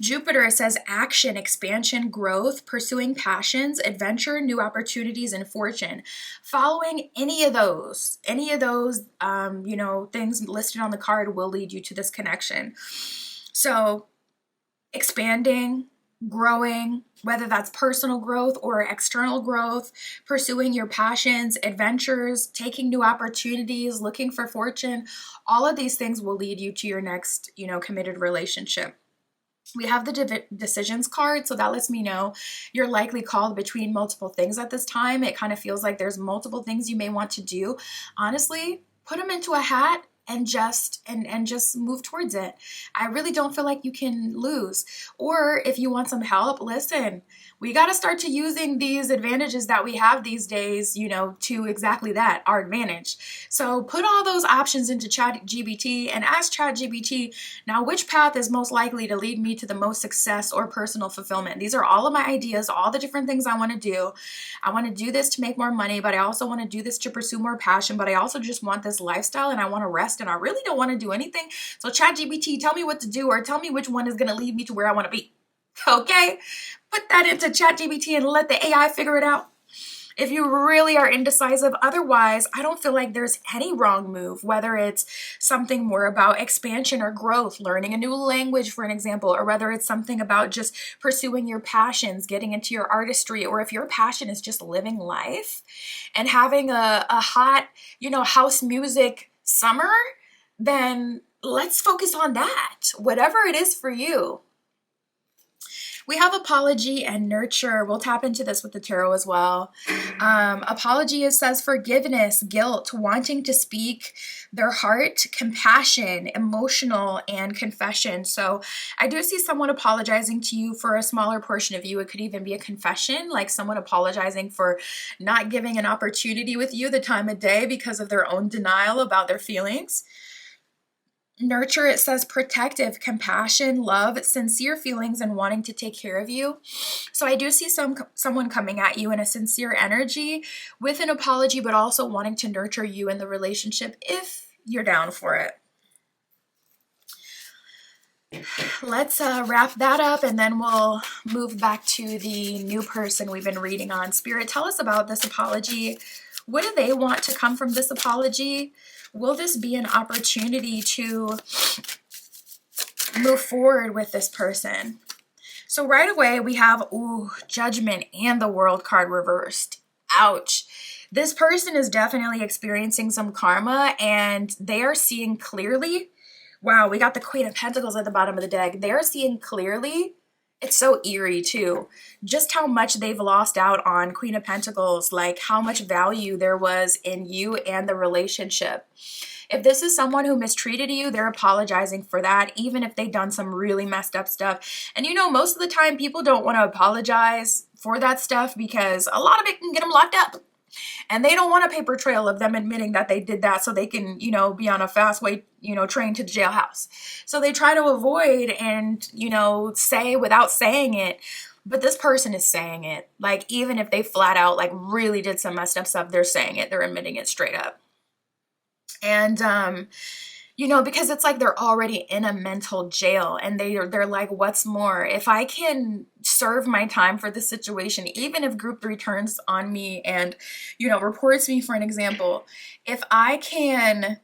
Jupiter, it says action, expansion, growth, pursuing passions, adventure, new opportunities, and fortune. Following any of those, things listed on the card will lead you to this connection. So expanding, growing, whether that's personal growth or external growth, pursuing your passions, adventures, taking new opportunities, looking for fortune, all of these things will lead you to your next, committed relationship. We have the decisions card, so that lets me know you're likely called between multiple things at this time. It kind of feels like there's multiple things you may want to do. Honestly, put them into a hat and just move towards it. I really don't feel like you can lose. Or if you want some help, listen, we got to start to using these advantages that we have these days, to exactly that, our advantage. So put all those options into ChatGPT and ask ChatGPT, now which path is most likely to lead me to the most success or personal fulfillment? These are all of my ideas, all the different things I want to do. I want to do this to make more money, but I also want to do this to pursue more passion, but I also just want this lifestyle and I want to rest and I really don't want to do anything. So ChatGPT, tell me what to do or tell me which one is going to lead me to where I want to be. Okay? Put that into ChatGPT and let the AI figure it out. If you really are indecisive, otherwise, I don't feel like there's any wrong move, whether it's something more about expansion or growth, learning a new language, for an example, or whether it's something about just pursuing your passions, getting into your artistry, or if your passion is just living life and having a hot, house music summer, then let's focus on that, whatever it is for you. We have apology and nurture. We'll tap into this with the tarot as well. Apology, it says forgiveness, guilt, wanting to speak their heart, compassion, emotional, and confession. So I do see someone apologizing to you for a smaller portion of you. It could even be a confession, like someone apologizing for not giving an opportunity with you the time of day because of their own denial about their feelings. Nurture, it says protective, compassion, love, sincere feelings, and wanting to take care of you. So I do see someone coming at you in a sincere energy with an apology, but also wanting to nurture you in the relationship if you're down for it. Let's wrap that up and then we'll move back to the new person we've been reading on. Spirit, tell us about this apology. What do they want to come from this apology? Will this be an opportunity to move forward with this person? So right away we have, Judgment and the World card reversed. Ouch. This person is definitely experiencing some karma and they are seeing clearly. Wow, we got the Queen of Pentacles at the bottom of the deck. They're seeing clearly. It's so eerie too. Just how much they've lost out on. Queen of Pentacles, like how much value there was in you and the relationship. If this is someone who mistreated you, they're apologizing for that, even if they've done some really messed up stuff. And most of the time people don't want to apologize for that stuff because a lot of it can get them locked up. And they don't want a paper trail of them admitting that they did that so they can, be on a fast way, train to the jailhouse. So they try to avoid and, say without saying it. But this person is saying it. Like, even if they flat out, like, really did some messed up stuff, they're saying it. They're admitting it straight up. And, because it's like they're already in a mental jail and they're like, what's more? If I can serve my time for this situation, even if group 3 turns on me and, reports me for an example, if I can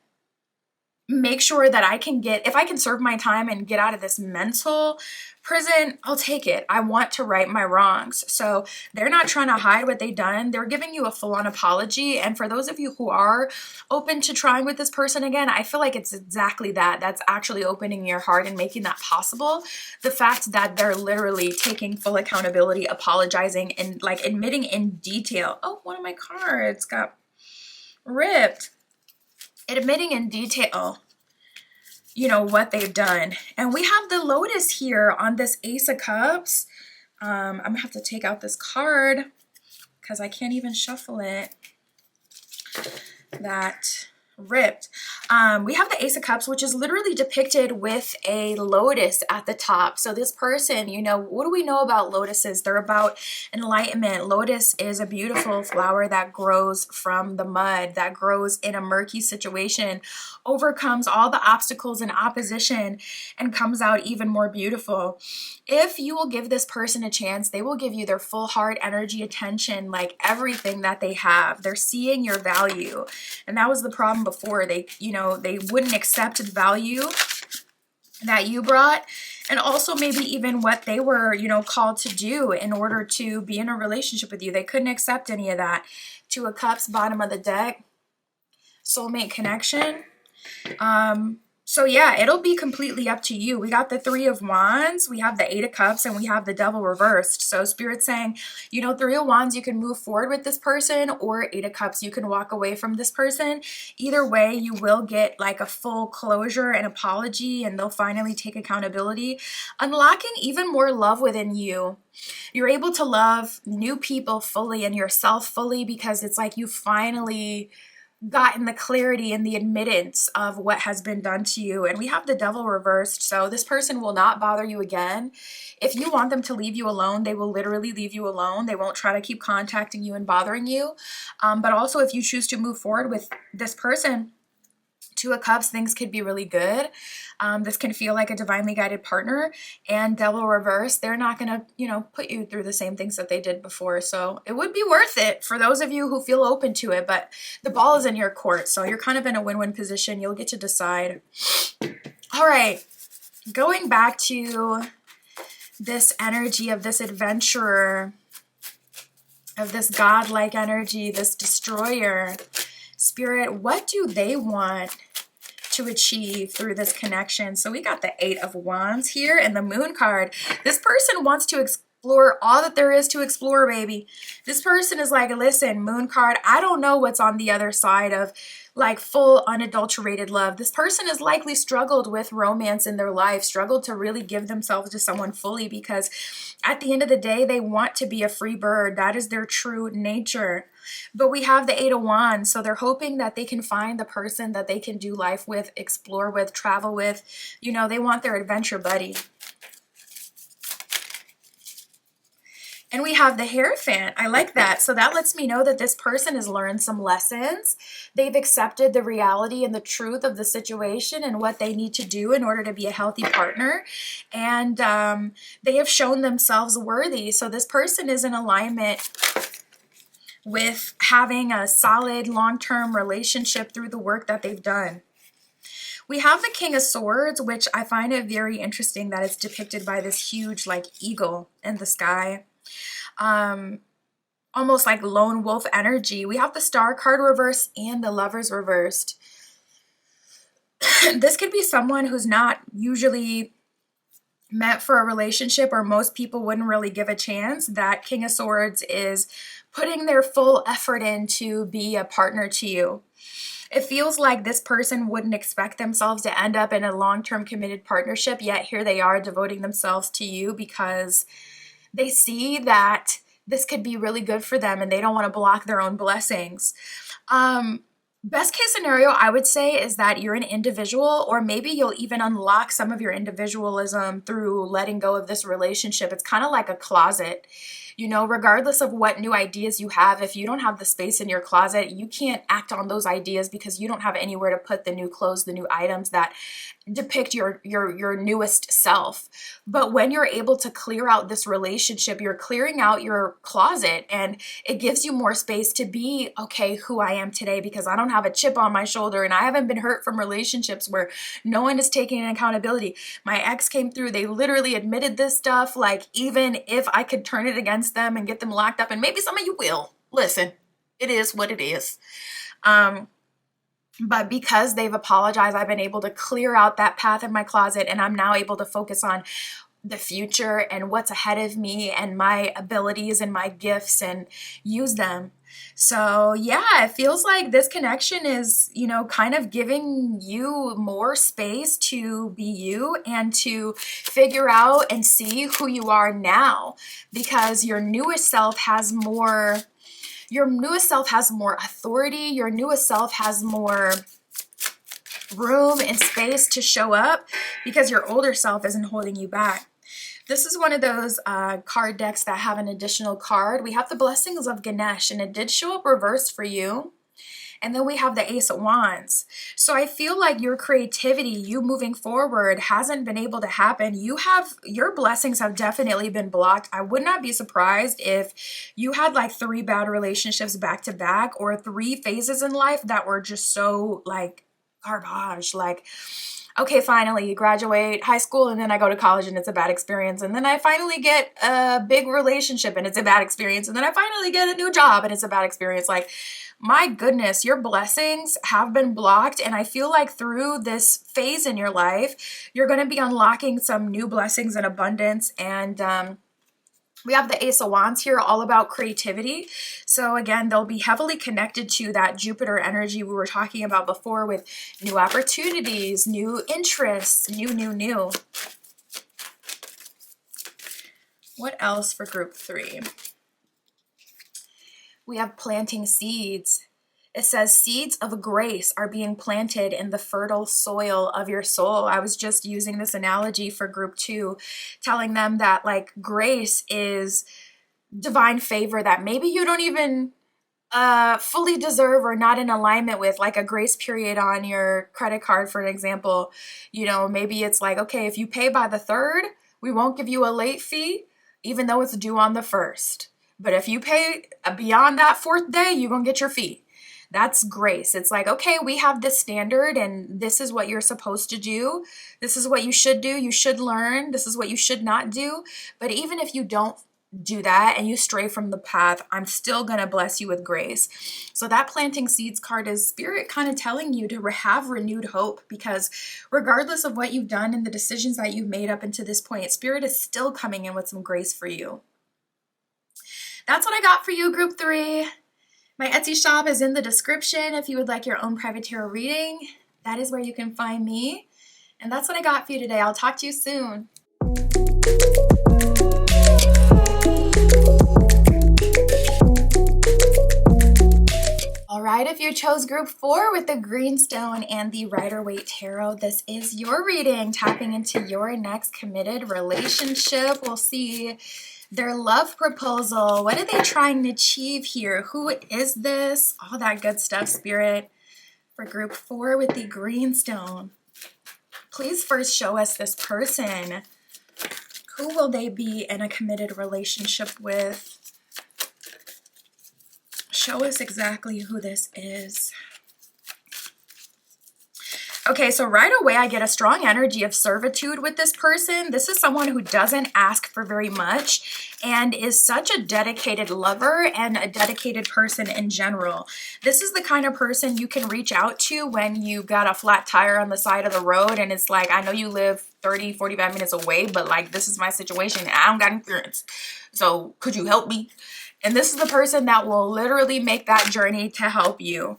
make sure that if I can serve my time and get out of this mental prison, I'll take it. I want to right my wrongs. So they're not trying to hide what they've done. They're giving you a full-on apology. And for those of you who are open to trying with this person again, I feel like it's exactly that. That's actually opening your heart and making that possible. The fact that they're literally taking full accountability, apologizing, and like admitting in detail. Oh, one of my cards got ripped. Admitting in detail, what they've done. And we have the Lotus here on this Ace of Cups. I'm gonna have to take out this card because I can't even shuffle it. That ripped. We have the Ace of Cups, which is literally depicted with a lotus at the top. So this person, you know, what do we know about lotuses? They're about enlightenment. Lotus is a beautiful flower that grows from the mud, that grows in a murky situation, overcomes all the obstacles and opposition, and comes out even more beautiful. If you will give this person a chance, they will give you their full heart, energy, attention, like everything that they have. They're seeing your value. And that was the problem before. They, you know, they wouldn't accept the value that you brought, and also maybe even what they were, you know, called to do in order to be in a relationship with you. They couldn't accept any of that. Two of Cups, bottom of the deck, soulmate connection. So yeah, it'll be completely up to you. We got the Three of Wands, we have the Eight of Cups, and we have the Devil reversed. So Spirit's saying, you know, Three of Wands, you can move forward with this person, or Eight of Cups, you can walk away from this person. Either way, you will get like a full closure and apology, and they'll finally take accountability, unlocking even more love within you. You're able to love new people fully and yourself fully, because it's like you finally gotten the clarity and the admittance of what has been done to you. And we have the Devil reversed. So this person will not bother you again. If you want them to leave you alone, they will literally leave you alone. They won't try to keep contacting you and bothering you. But also, if you choose to move forward with this person, Two of Cups, things could be really good. This can feel like a divinely guided partner. And Devil reverse, they're not going to, you know, put you through the same things that they did before. So it would be worth it for those of you who feel open to it. But the ball is in your court, so you're kind of in a win-win position. You'll get to decide. All right, going back to this energy of this adventurer, of this godlike energy, this destroyer. Spirit, what do they want to achieve through this connection? So we got the Eight of Wands here and the Moon card. This person wants to explore all that there is to explore, baby. This person is like, listen, Moon card, I don't know what's on the other side of like full unadulterated love. This person has likely struggled with romance in their life, struggled to really give themselves to someone fully, because at the end of the day, they want to be a free bird. That is their true nature. But we have the Eight of Wands, so they're hoping that they can find the person that they can do life with, explore with, travel with. You know, they want their adventure buddy. And we have the Hierophant. I like that. So that lets me know that this person has learned some lessons. They've accepted the reality and the truth of the situation and what they need to do in order to be a healthy partner. And they have shown themselves worthy. So this person is in alignment with having a solid long-term relationship through the work that they've done. We have the King of Swords, which I find it very interesting that it's depicted by this huge like eagle in the sky. Almost like lone wolf energy. We have the Star card reversed and the Lovers reversed. This could be someone who's not usually meant for a relationship, or most people wouldn't really give a chance. That King of Swords is putting their full effort in to be a partner to you. It feels like this person wouldn't expect themselves to end up in a long-term committed partnership, yet here they are devoting themselves to you because they see that this could be really good for them and they don't want to block their own blessings. Best case scenario, I would say, is that you're an individual, or maybe you'll even unlock some of your individualism through letting go of this relationship. It's kind of like a closet. You know, regardless of what new ideas you have, if you don't have the space in your closet, you can't act on those ideas because you don't have anywhere to put the new clothes, the new items that depict your newest self. But when you're able to clear out this relationship, you're clearing out your closet, and it gives you more space to be, okay, who I am today, because I don't have a chip on my shoulder and I haven't been hurt from relationships where no one is taking accountability. My ex came through, they literally admitted this stuff. Like, even if I could turn it against them and get them locked up, and maybe some of you will, listen, it is what it is. But because they've apologized, I've been able to clear out that path in my closet, and I'm now able to focus on the future and what's ahead of me and my abilities and my gifts and use them. So yeah, it feels like this connection is, you know, kind of giving you more space to be you and to figure out and see who you are now, because your newest self has more authority. Your newest self has more room and space to show up because your older self isn't holding you back. This is one of those card decks that have an additional card. We have the Blessings of Ganesh, and it did show up reversed for you. And then we have the Ace of Wands. So I feel like your creativity, you moving forward, hasn't been able to happen. Your blessings have definitely been blocked. I would not be surprised if you had like 3 bad relationships back to back, or 3 phases in life that were just so like garbage. Like, okay, finally you graduate high school and then I go to college and it's a bad experience. And then I finally get a big relationship and it's a bad experience. And then I finally get a new job and it's a bad experience. Like, my goodness, your blessings have been blocked. And I feel like through this phase in your life, you're going to be unlocking some new blessings and abundance. And we have the Ace of Wands here, all about creativity. So again, they'll be heavily connected to that Jupiter energy we were talking about before, with new opportunities, new interests, new. What else for group 3? We have planting seeds. It says seeds of grace are being planted in the fertile soil of your soul. I was just using this analogy for group 2, telling them that like grace is divine favor that maybe you don't even fully deserve or not in alignment with, like a grace period on your credit card, for an example. You know, maybe it's like, okay, if you pay by the 3rd, we won't give you a late fee, even though it's due on the 1st. But if you pay beyond that 4th day, you're going to get your fee. That's grace. It's like, okay, we have this standard and this is what you're supposed to do. This is what you should do. You should learn. This is what you should not do. But even if you don't do that and you stray from the path, I'm still going to bless you with grace. So that planting seeds card is Spirit kind of telling you to have renewed hope, because regardless of what you've done and the decisions that you've made up until this point, Spirit is still coming in with some grace for you. That's what I got for you, group 3. My Etsy shop is in the description if you would like your own private tarot reading. That is where you can find me. And that's what I got for you today. I'll talk to you soon. All right, if you chose group 4 with the Greenstone and the Rider-Waite Tarot, this is your reading, tapping into your next committed relationship. We'll see their love proposal. What are they trying to achieve here? Who is this? All that good stuff, Spirit. For group 4 with the Greenstone, please first show us this person. Who will they be in a committed relationship with? Show us exactly who this is. Okay, so right away I get a strong energy of servitude with this person. This is someone who doesn't ask for very much and is such a dedicated lover and a dedicated person in general. This is the kind of person you can reach out to when you got a flat tire on the side of the road and it's like, I know you live 30, 45 minutes away, but like, this is my situation and I don't got insurance. So could you help me? And this is the person that will literally make that journey to help you.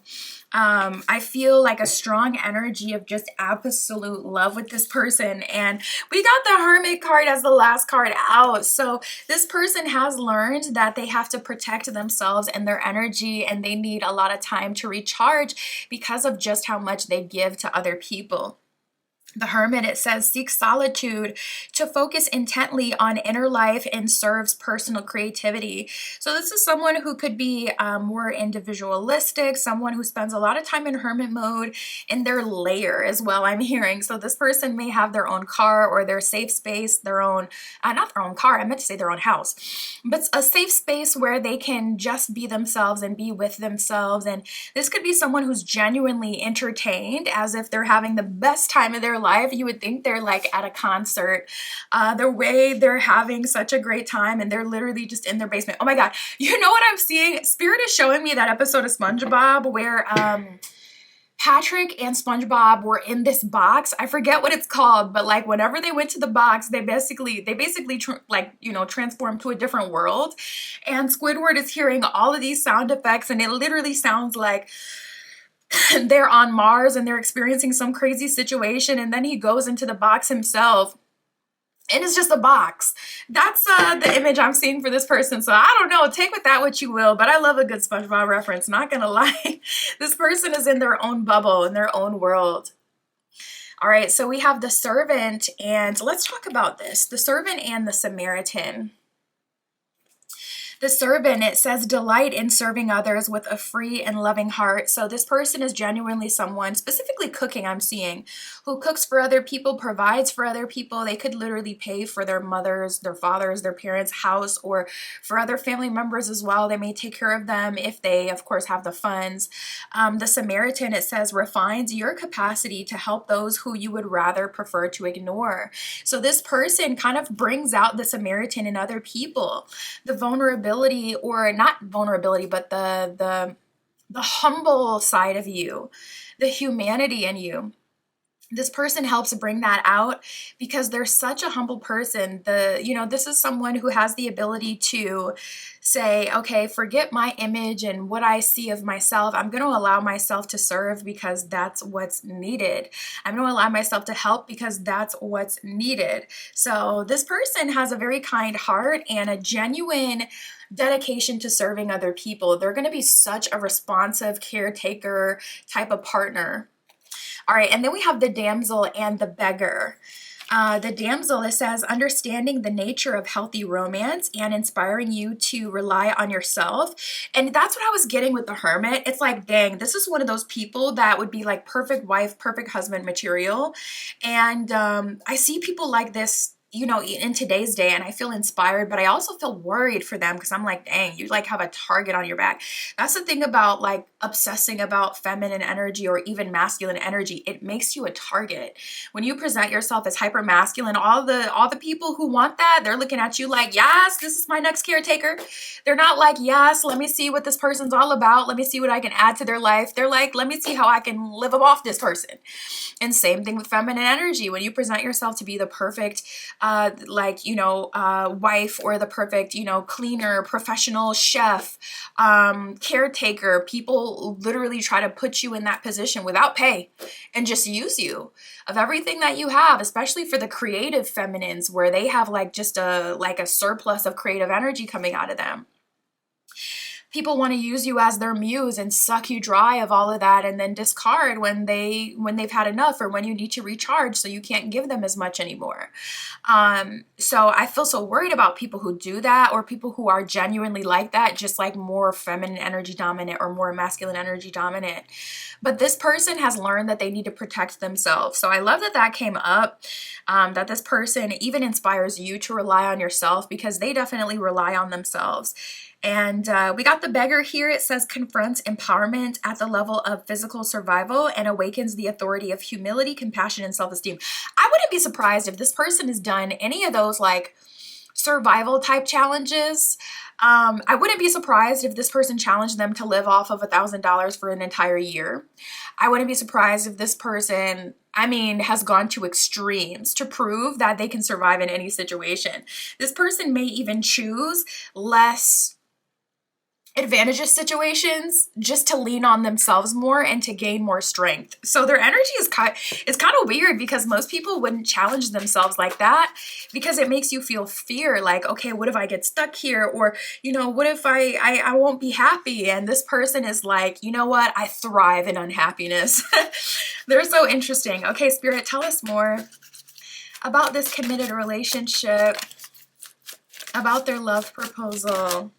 I feel like a strong energy of just absolute love with this person. And we got the Hermit card as the last card out. So this person has learned that they have to protect themselves and their energy, and they need a lot of time to recharge because of just how much they give to other people. The Hermit, it says, seeks solitude to focus intently on inner life and serves personal creativity. So this is someone who could be more individualistic, someone who spends a lot of time in hermit mode, in their lair as well, I'm hearing. So this person may have their own car or their safe space, their own, not their own car, I meant to say their own house, but a safe space where they can just be themselves and be with themselves. And this could be someone who's genuinely entertained, as if they're having the best time of their life. You would think they're like at a concert. The way they're having such a great time and they're literally just in their basement. Oh my God. You know what I'm seeing? Spirit is showing me that episode of SpongeBob where Patrick and SpongeBob were in this box. I forget what it's called, but like whenever they went to the box, they basically transformed to a different world. And Squidward is hearing all of these sound effects and it literally sounds like they're on Mars and they're experiencing some crazy situation, and then he goes into the box himself and it's just a box. That's the image I'm seeing for this person. So I don't know, take with that what you will, but I love a good SpongeBob reference, not gonna lie. This person is in their own bubble, in their own world. All right, so we have the servant, and let's talk about this. The servant and the Samaritan. The servant, it says, delight in serving others with a free and loving heart. So this person is genuinely someone, specifically cooking, I'm seeing, who cooks for other people, provides for other people. They could literally pay for their mothers, their fathers, their parents' house, or for other family members as well. They may take care of them if they, of course, have the funds. The Samaritan, it says, refines your capacity to help those who you would rather prefer to ignore. So this person kind of brings out the Samaritan in other people, the vulnerability, or not vulnerability, but the humble side of you, the humanity in you. This person helps bring that out because they're such a humble person. This is someone who has the ability to say, okay, forget my image and what I see of myself. I'm going to allow myself to serve because that's what's needed. I'm going to allow myself to help because that's what's needed. So this person has a very kind heart and a genuine dedication to serving other people. They're going to be such a responsive caretaker type of partner. All right, and then we have the damsel and the beggar. The damsel, it says, understanding the nature of healthy romance and inspiring you to rely on yourself. And that's what I was getting with the hermit. It's like, dang, this is one of those people that would be like perfect wife, perfect husband material. And I see people like this, in today's day, and I feel inspired, but I also feel worried for them because I'm like, dang, you like have a target on your back. That's the thing about like obsessing about feminine energy or even masculine energy. It makes you a target. When you present yourself as hyper masculine, all the people who want that, they're looking at you like, yes, this is my next caretaker. They're not like, yes, let me see what this person's all about. Let me see what I can add to their life. They're like, let me see how I can live off this person. And same thing with feminine energy. When you present yourself to be the perfect wife or the perfect, cleaner, professional chef, caretaker, people literally try to put you in that position without pay and just use you of everything that you have, especially for the creative feminines where they have like just a surplus of creative energy coming out of them. People want to use you as their muse and suck you dry of all of that and then discard when they've had enough or when you need to recharge so you can't give them as much anymore. So I feel so worried about people who do that or people who are genuinely like that, just like more feminine energy dominant or more masculine energy dominant. But this person has learned that they need to protect themselves. So I love that came up, that this person even inspires you to rely on yourself because they definitely rely on themselves. And we got the beggar here. It says confronts empowerment at the level of physical survival and awakens the authority of humility, compassion, and self-esteem. I wouldn't be surprised if this person has done any of those like survival type challenges. I wouldn't be surprised if this person challenged them to live off of $1,000 for an entire year. I wouldn't be surprised if this person, has gone to extremes to prove that they can survive in any situation. This person may even choose less advantageous situations just to lean on themselves more and to gain more strength. So their energy is kind of weird because most people wouldn't challenge themselves like that because it makes you feel fear. Like, okay, what if I get stuck here? Or, what if I won't be happy? And this person is like, you know what? I thrive in unhappiness. They're so interesting. Okay, Spirit, tell us more about this committed relationship, about their love proposal.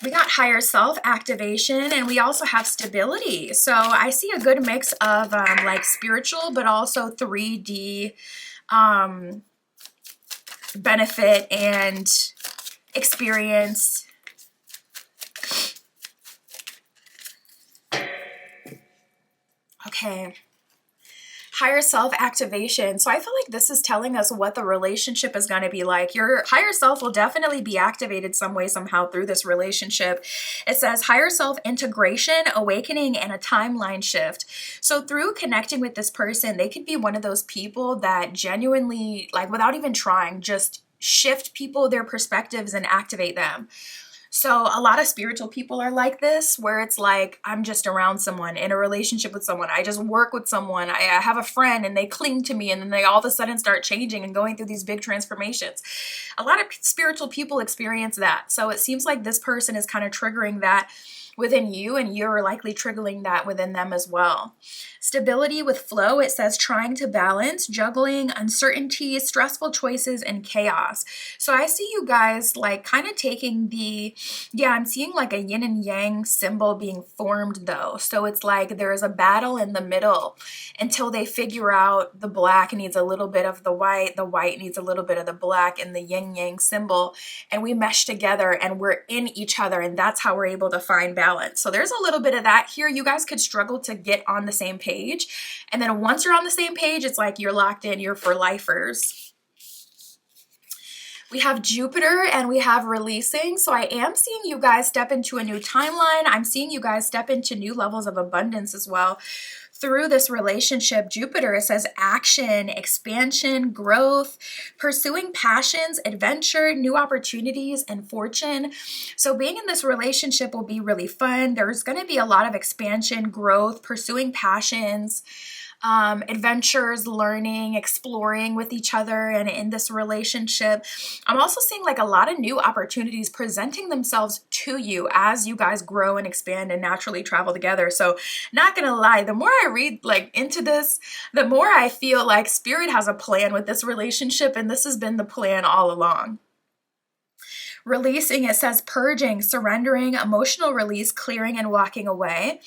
We got higher self activation and we also have stability. So I see a good mix of spiritual, but also 3D benefit and experience. Okay. Higher self activation. So I feel like this is telling us what the relationship is going to be like. Your higher self will definitely be activated some way, somehow through this relationship. It says higher self integration, awakening, and a timeline shift. So through connecting with this person, they could be one of those people that genuinely, like without even trying, just shift people, their perspectives and activate them. So a lot of spiritual people are like this, where it's like, I'm just around someone, in a relationship with someone. I just work with someone. I have a friend and they cling to me, and then they all of a sudden start changing and going through these big transformations. A lot of spiritual people experience that. So it seems like this person is kind of triggering that within you, and you're likely triggering that within them as well. Stability with flow, it says trying to balance, juggling, uncertainty, stressful choices, and chaos. So I see you guys like kind of taking I'm seeing like a yin and yang symbol being formed though. So it's like there's a battle in the middle until they figure out the black needs a little bit of the white needs a little bit of the black, and the yin yang symbol, and we mesh together and we're in each other, and that's how we're able to find balance. So there's a little bit of that here. You guys could struggle to get on the same page, and then once you're on the same page, it's like you're locked in, you're for lifers. We have Jupiter and we have releasing. So I am seeing you guys step into a new timeline. I'm seeing you guys step into new levels of abundance as well. Through this relationship, Jupiter, it says action, expansion, growth, pursuing passions, adventure, new opportunities, and fortune. So being in this relationship will be really fun. There's going to be a lot of expansion, growth, pursuing passions, adventures, learning, exploring with each other and in this relationship. I'm also seeing like a lot of new opportunities presenting themselves to you as you guys grow and expand and naturally travel together. So not gonna lie, the more I read like into this, the more I feel like Spirit has a plan with this relationship, and this has been the plan all along. Releasing, it says purging, surrendering, emotional release, clearing, and walking away.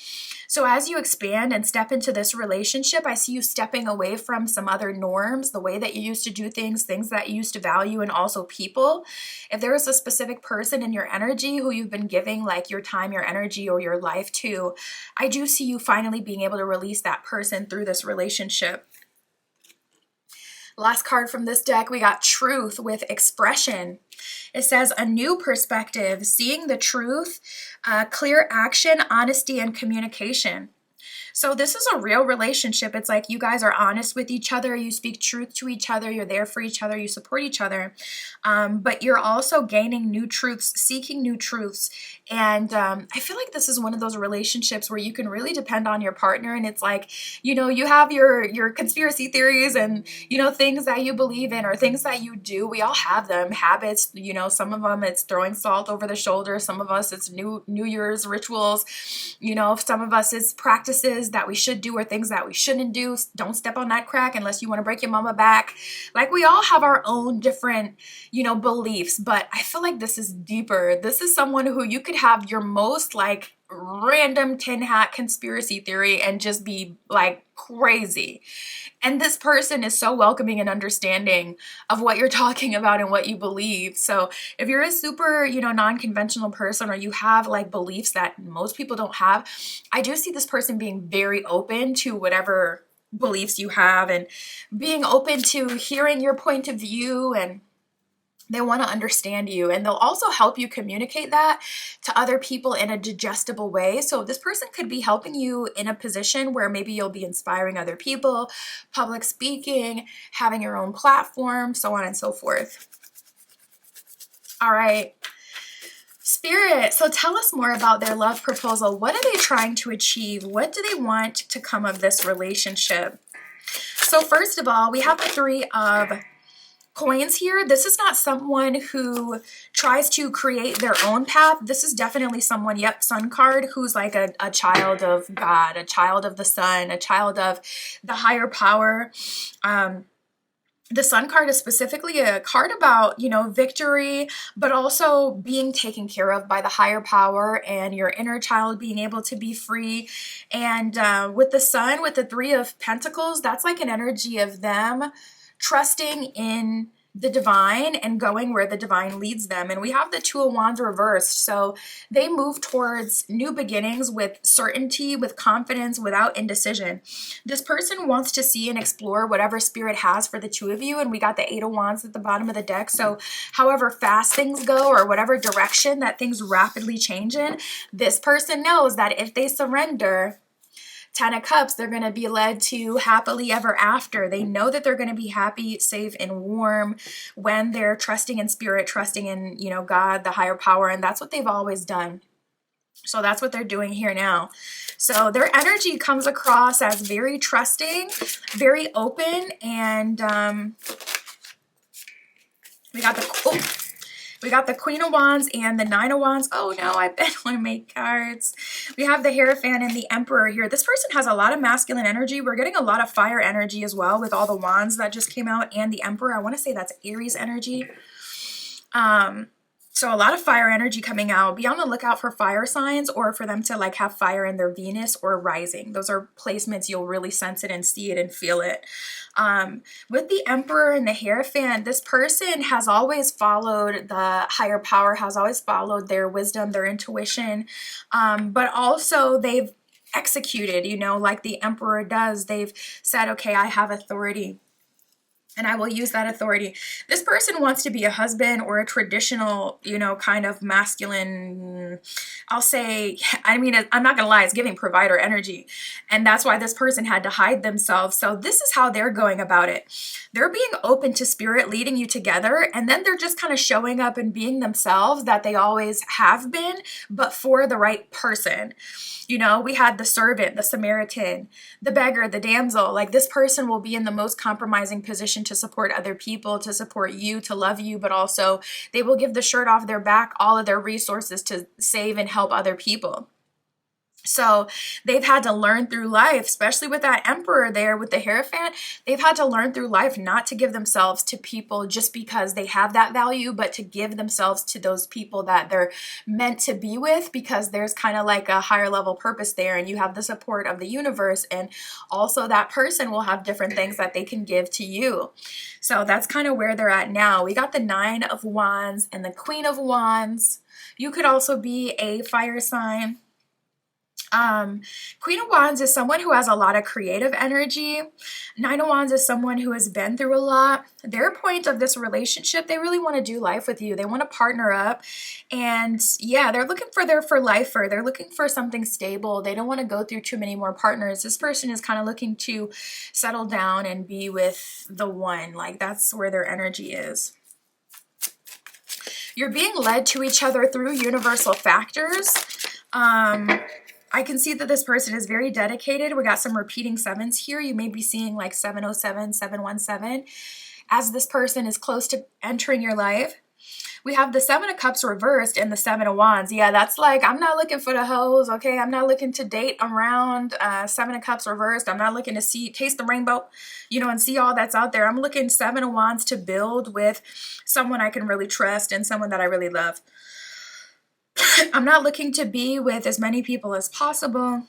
So as you expand and step into this relationship, I see you stepping away from some other norms, the way that you used to do things that you used to value, and also people. If there is a specific person in your energy who you've been giving like your time, your energy, or your life to, I do see you finally being able to release that person through this relationship. Last card from this deck, we got truth with expression. It says a new perspective, seeing the truth, clear action, honesty, and communication. So this is a real relationship. It's like you guys are honest with each other. You speak truth to each other. You're there for each other. You support each other. But you're also gaining new truths, seeking new truths. And I feel like this is one of those relationships where you can really depend on your partner. And it's like, you know, you have your conspiracy theories and, you know, things that you believe in or things that you do. We all have them. Habits, you know, some of them it's throwing salt over the shoulder. Some of us it's New Year's rituals. You know, some of us it's practices that we should do or things that we shouldn't do. Don't step on that crack unless you want to break your mama back. Like we all have our own different, you know, beliefs, but I feel like this is deeper. This is someone who you could have your most like random tin hat conspiracy theory and just be like crazy. And this person is so welcoming and understanding of what you're talking about and what you believe. So if you're a super, you know, non-conventional person, or you have like beliefs that most people don't have, I do see this person being very open to whatever beliefs you have and being open to hearing your point of view, and they want to understand you, and they'll also help you communicate that to other people in a digestible way. So this person could be helping you in a position where maybe you'll be inspiring other people, public speaking, having your own platform, so on and so forth. All right. Spirit, so tell us more about their love proposal. What are they trying to achieve? What do they want to come of this relationship? So first of all, we have the Three of Coins here. This is not someone who tries to create their own path. This is definitely someone, Sun card, who's like a child of God, a child of the sun, a child of the higher power. The Sun card is specifically a card about, you know, victory, but also being taken care of by the higher power and your inner child being able to be free. And with the Sun, with the Three of Pentacles, that's like an energy of them trusting in the divine and going where the divine leads them. And we have the Two of Wands reversed. So they move towards new beginnings with certainty, with confidence, without indecision. This person wants to see and explore whatever spirit has for the two of you. And we got the Eight of Wands at the bottom of the deck. So however fast things go or whatever direction that things rapidly change in, this person knows that if they surrender Ten of Cups, they're going to be led to happily ever after. They know that they're going to be happy, safe, and warm when they're trusting in spirit, trusting in, God, the higher power. And that's what they've always done. So that's what they're doing here now. So their energy comes across as very trusting, very open, and we got the Queen of Wands and the Nine of Wands. Oh no, I bet I make cards. We have the Hierophant and the Emperor here. This person has a lot of masculine energy. We're getting a lot of fire energy as well with all the wands that just came out and the Emperor. I want to say that's Aries energy. So a lot of fire energy coming out. Be on the lookout for fire signs, or for them to like have fire in their Venus or rising. Those are placements you'll really sense it and see it and feel it. With the Emperor and the Hierophant, this person has always followed the higher power, has always followed their wisdom, their intuition, but also they've executed, like the Emperor does. They've said, okay, I have authority, and I will use that authority. This person wants to be a husband or a traditional, kind of masculine, I'm not going to lie, it's giving provider energy. And that's why this person had to hide themselves. So this is how they're going about it. They're being open to spirit leading you together. And then they're just kind of showing up and being themselves that they always have been, but for the right person. We had the servant, the Samaritan, the beggar, the damsel. Like, this person will be in the most compromising position to support other people, to support you, to love you, but also they will give the shirt off their back, all of their resources to save and help other people. So they've had to learn through life, especially with that Emperor there with the Hierophant, they've had to learn through life not to give themselves to people just because they have that value, but to give themselves to those people that they're meant to be with, because there's kind of like a higher level purpose there, and you have the support of the universe, and also that person will have different things that they can give to you. So that's kind of where they're at now. We got the Nine of Wands and the Queen of Wands. You could also be a fire sign. Queen of Wands is someone who has a lot of creative energy. Nine of Wands is someone who has been through a lot. Their point of this relationship, they really want to do life with you. They want to partner up. And yeah, they're looking for their for lifer. They're looking for something stable. They don't want to go through too many more partners. This person is kind of looking to settle down and be with the one. Like, that's where their energy is. You're being led to each other through universal factors. I can see that this person is very dedicated. We got some repeating sevens here. You may be seeing like 707, 717 as this person is close to entering your life. We have the Seven of Cups reversed and the Seven of Wands. Yeah, that's like, I'm not looking for the hoes, okay? I'm not looking to date around. Seven of Cups reversed. I'm not looking to taste the rainbow, and see all that's out there. I'm looking Seven of Wands to build with someone I can really trust and someone that I really love. I'm not looking to be with as many people as possible.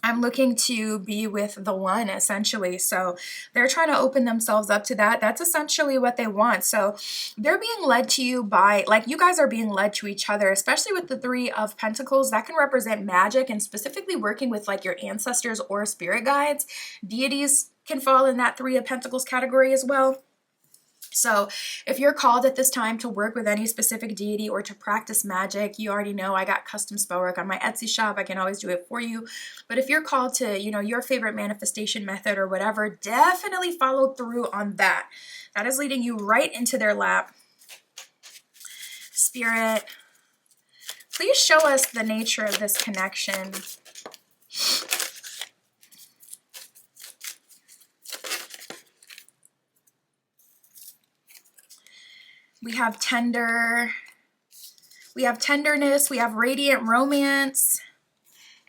I'm looking to be with the one, essentially. So they're trying to open themselves up to that. That's essentially what they want. So they're being led to you by, like, you guys are being led to each other, especially with the Three of Pentacles. That can represent magic, and specifically working with like your ancestors or spirit guides. Deities can fall in that Three of Pentacles category as well. So if you're called at this time to work with any specific deity or to practice magic, you already know I got custom spell work on my Etsy shop. I can always do it for you. But if you're called to, your favorite manifestation method or whatever, definitely follow through on that. That is leading you right into their lap. Spirit, please show us the nature of this connection. We have tenderness, we have radiant romance,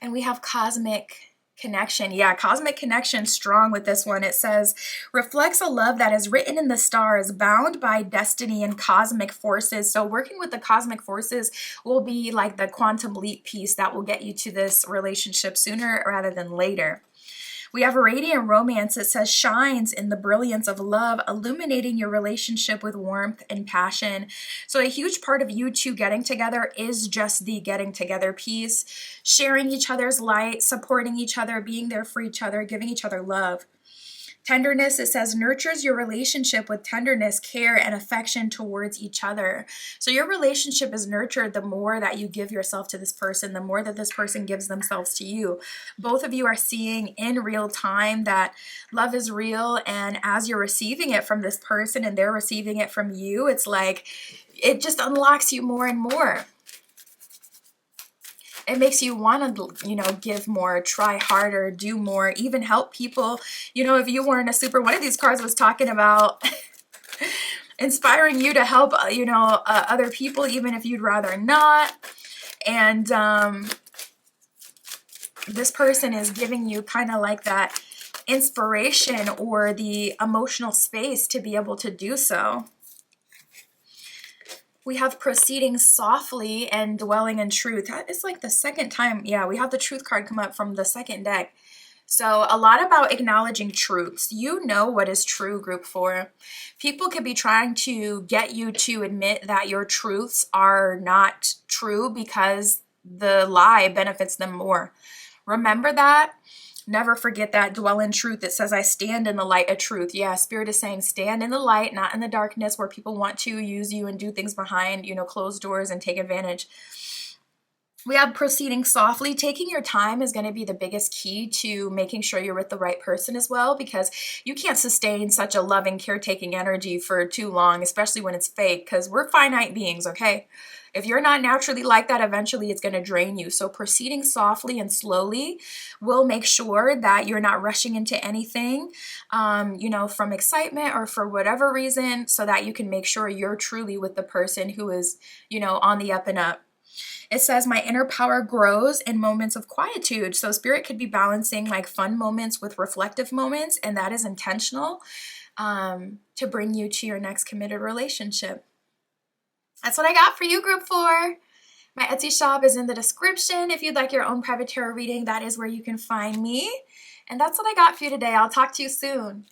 and we have cosmic connection. Yeah, cosmic connection strong with this one. It says, reflects a love that is written in the stars, bound by destiny and cosmic forces. So working with the cosmic forces will be like the quantum leap piece that will get you to this relationship sooner rather than later. We have a radiant romance. It says, shines in the brilliance of love, illuminating your relationship with warmth and passion. So a huge part of you two getting together is just the getting together piece, sharing each other's light, supporting each other, being there for each other, giving each other love. Tenderness, it says, nurtures your relationship with tenderness, care, and affection towards each other. So your relationship is nurtured the more that you give yourself to this person, the more that this person gives themselves to you. Both of you are seeing in real time that love is real, and as you're receiving it from this person and they're receiving it from you, it's like it just unlocks you more and more. It makes you want to, give more, try harder, do more, even help people. If you weren't a super, one of these cards was talking about inspiring you to help, other people, even if you'd rather not. And this person is giving you kind of like that inspiration or the emotional space to be able to do so. We have proceeding softly and dwelling in truth. It's like the second time. Yeah, we have the truth card come up from the second deck. So a lot about acknowledging truths. You know what is true, group 4. People could be trying to get you to admit that your truths are not true because the lie benefits them more. Remember that. Never forget that. Dwell in truth. It says, I stand in the light of truth. Yeah, Spirit is saying stand in the light, not in the darkness where people want to use you and do things behind, closed doors and take advantage. We have proceeding softly. Taking your time is going to be the biggest key to making sure you're with the right person as well, because you can't sustain such a loving, caretaking energy for too long, especially when it's fake, because we're finite beings, okay? If you're not naturally like that, eventually it's going to drain you. So proceeding softly and slowly will make sure that you're not rushing into anything, from excitement or for whatever reason, so that you can make sure you're truly with the person who is, on the up and up. It says, my inner power grows in moments of quietude. So Spirit could be balancing like fun moments with reflective moments, and that is intentional to bring you to your next committed relationship. That's what I got for you, group 4. My Etsy shop is in the description. If you'd like your own private tarot reading, that is where you can find me. And that's what I got for you today. I'll talk to you soon.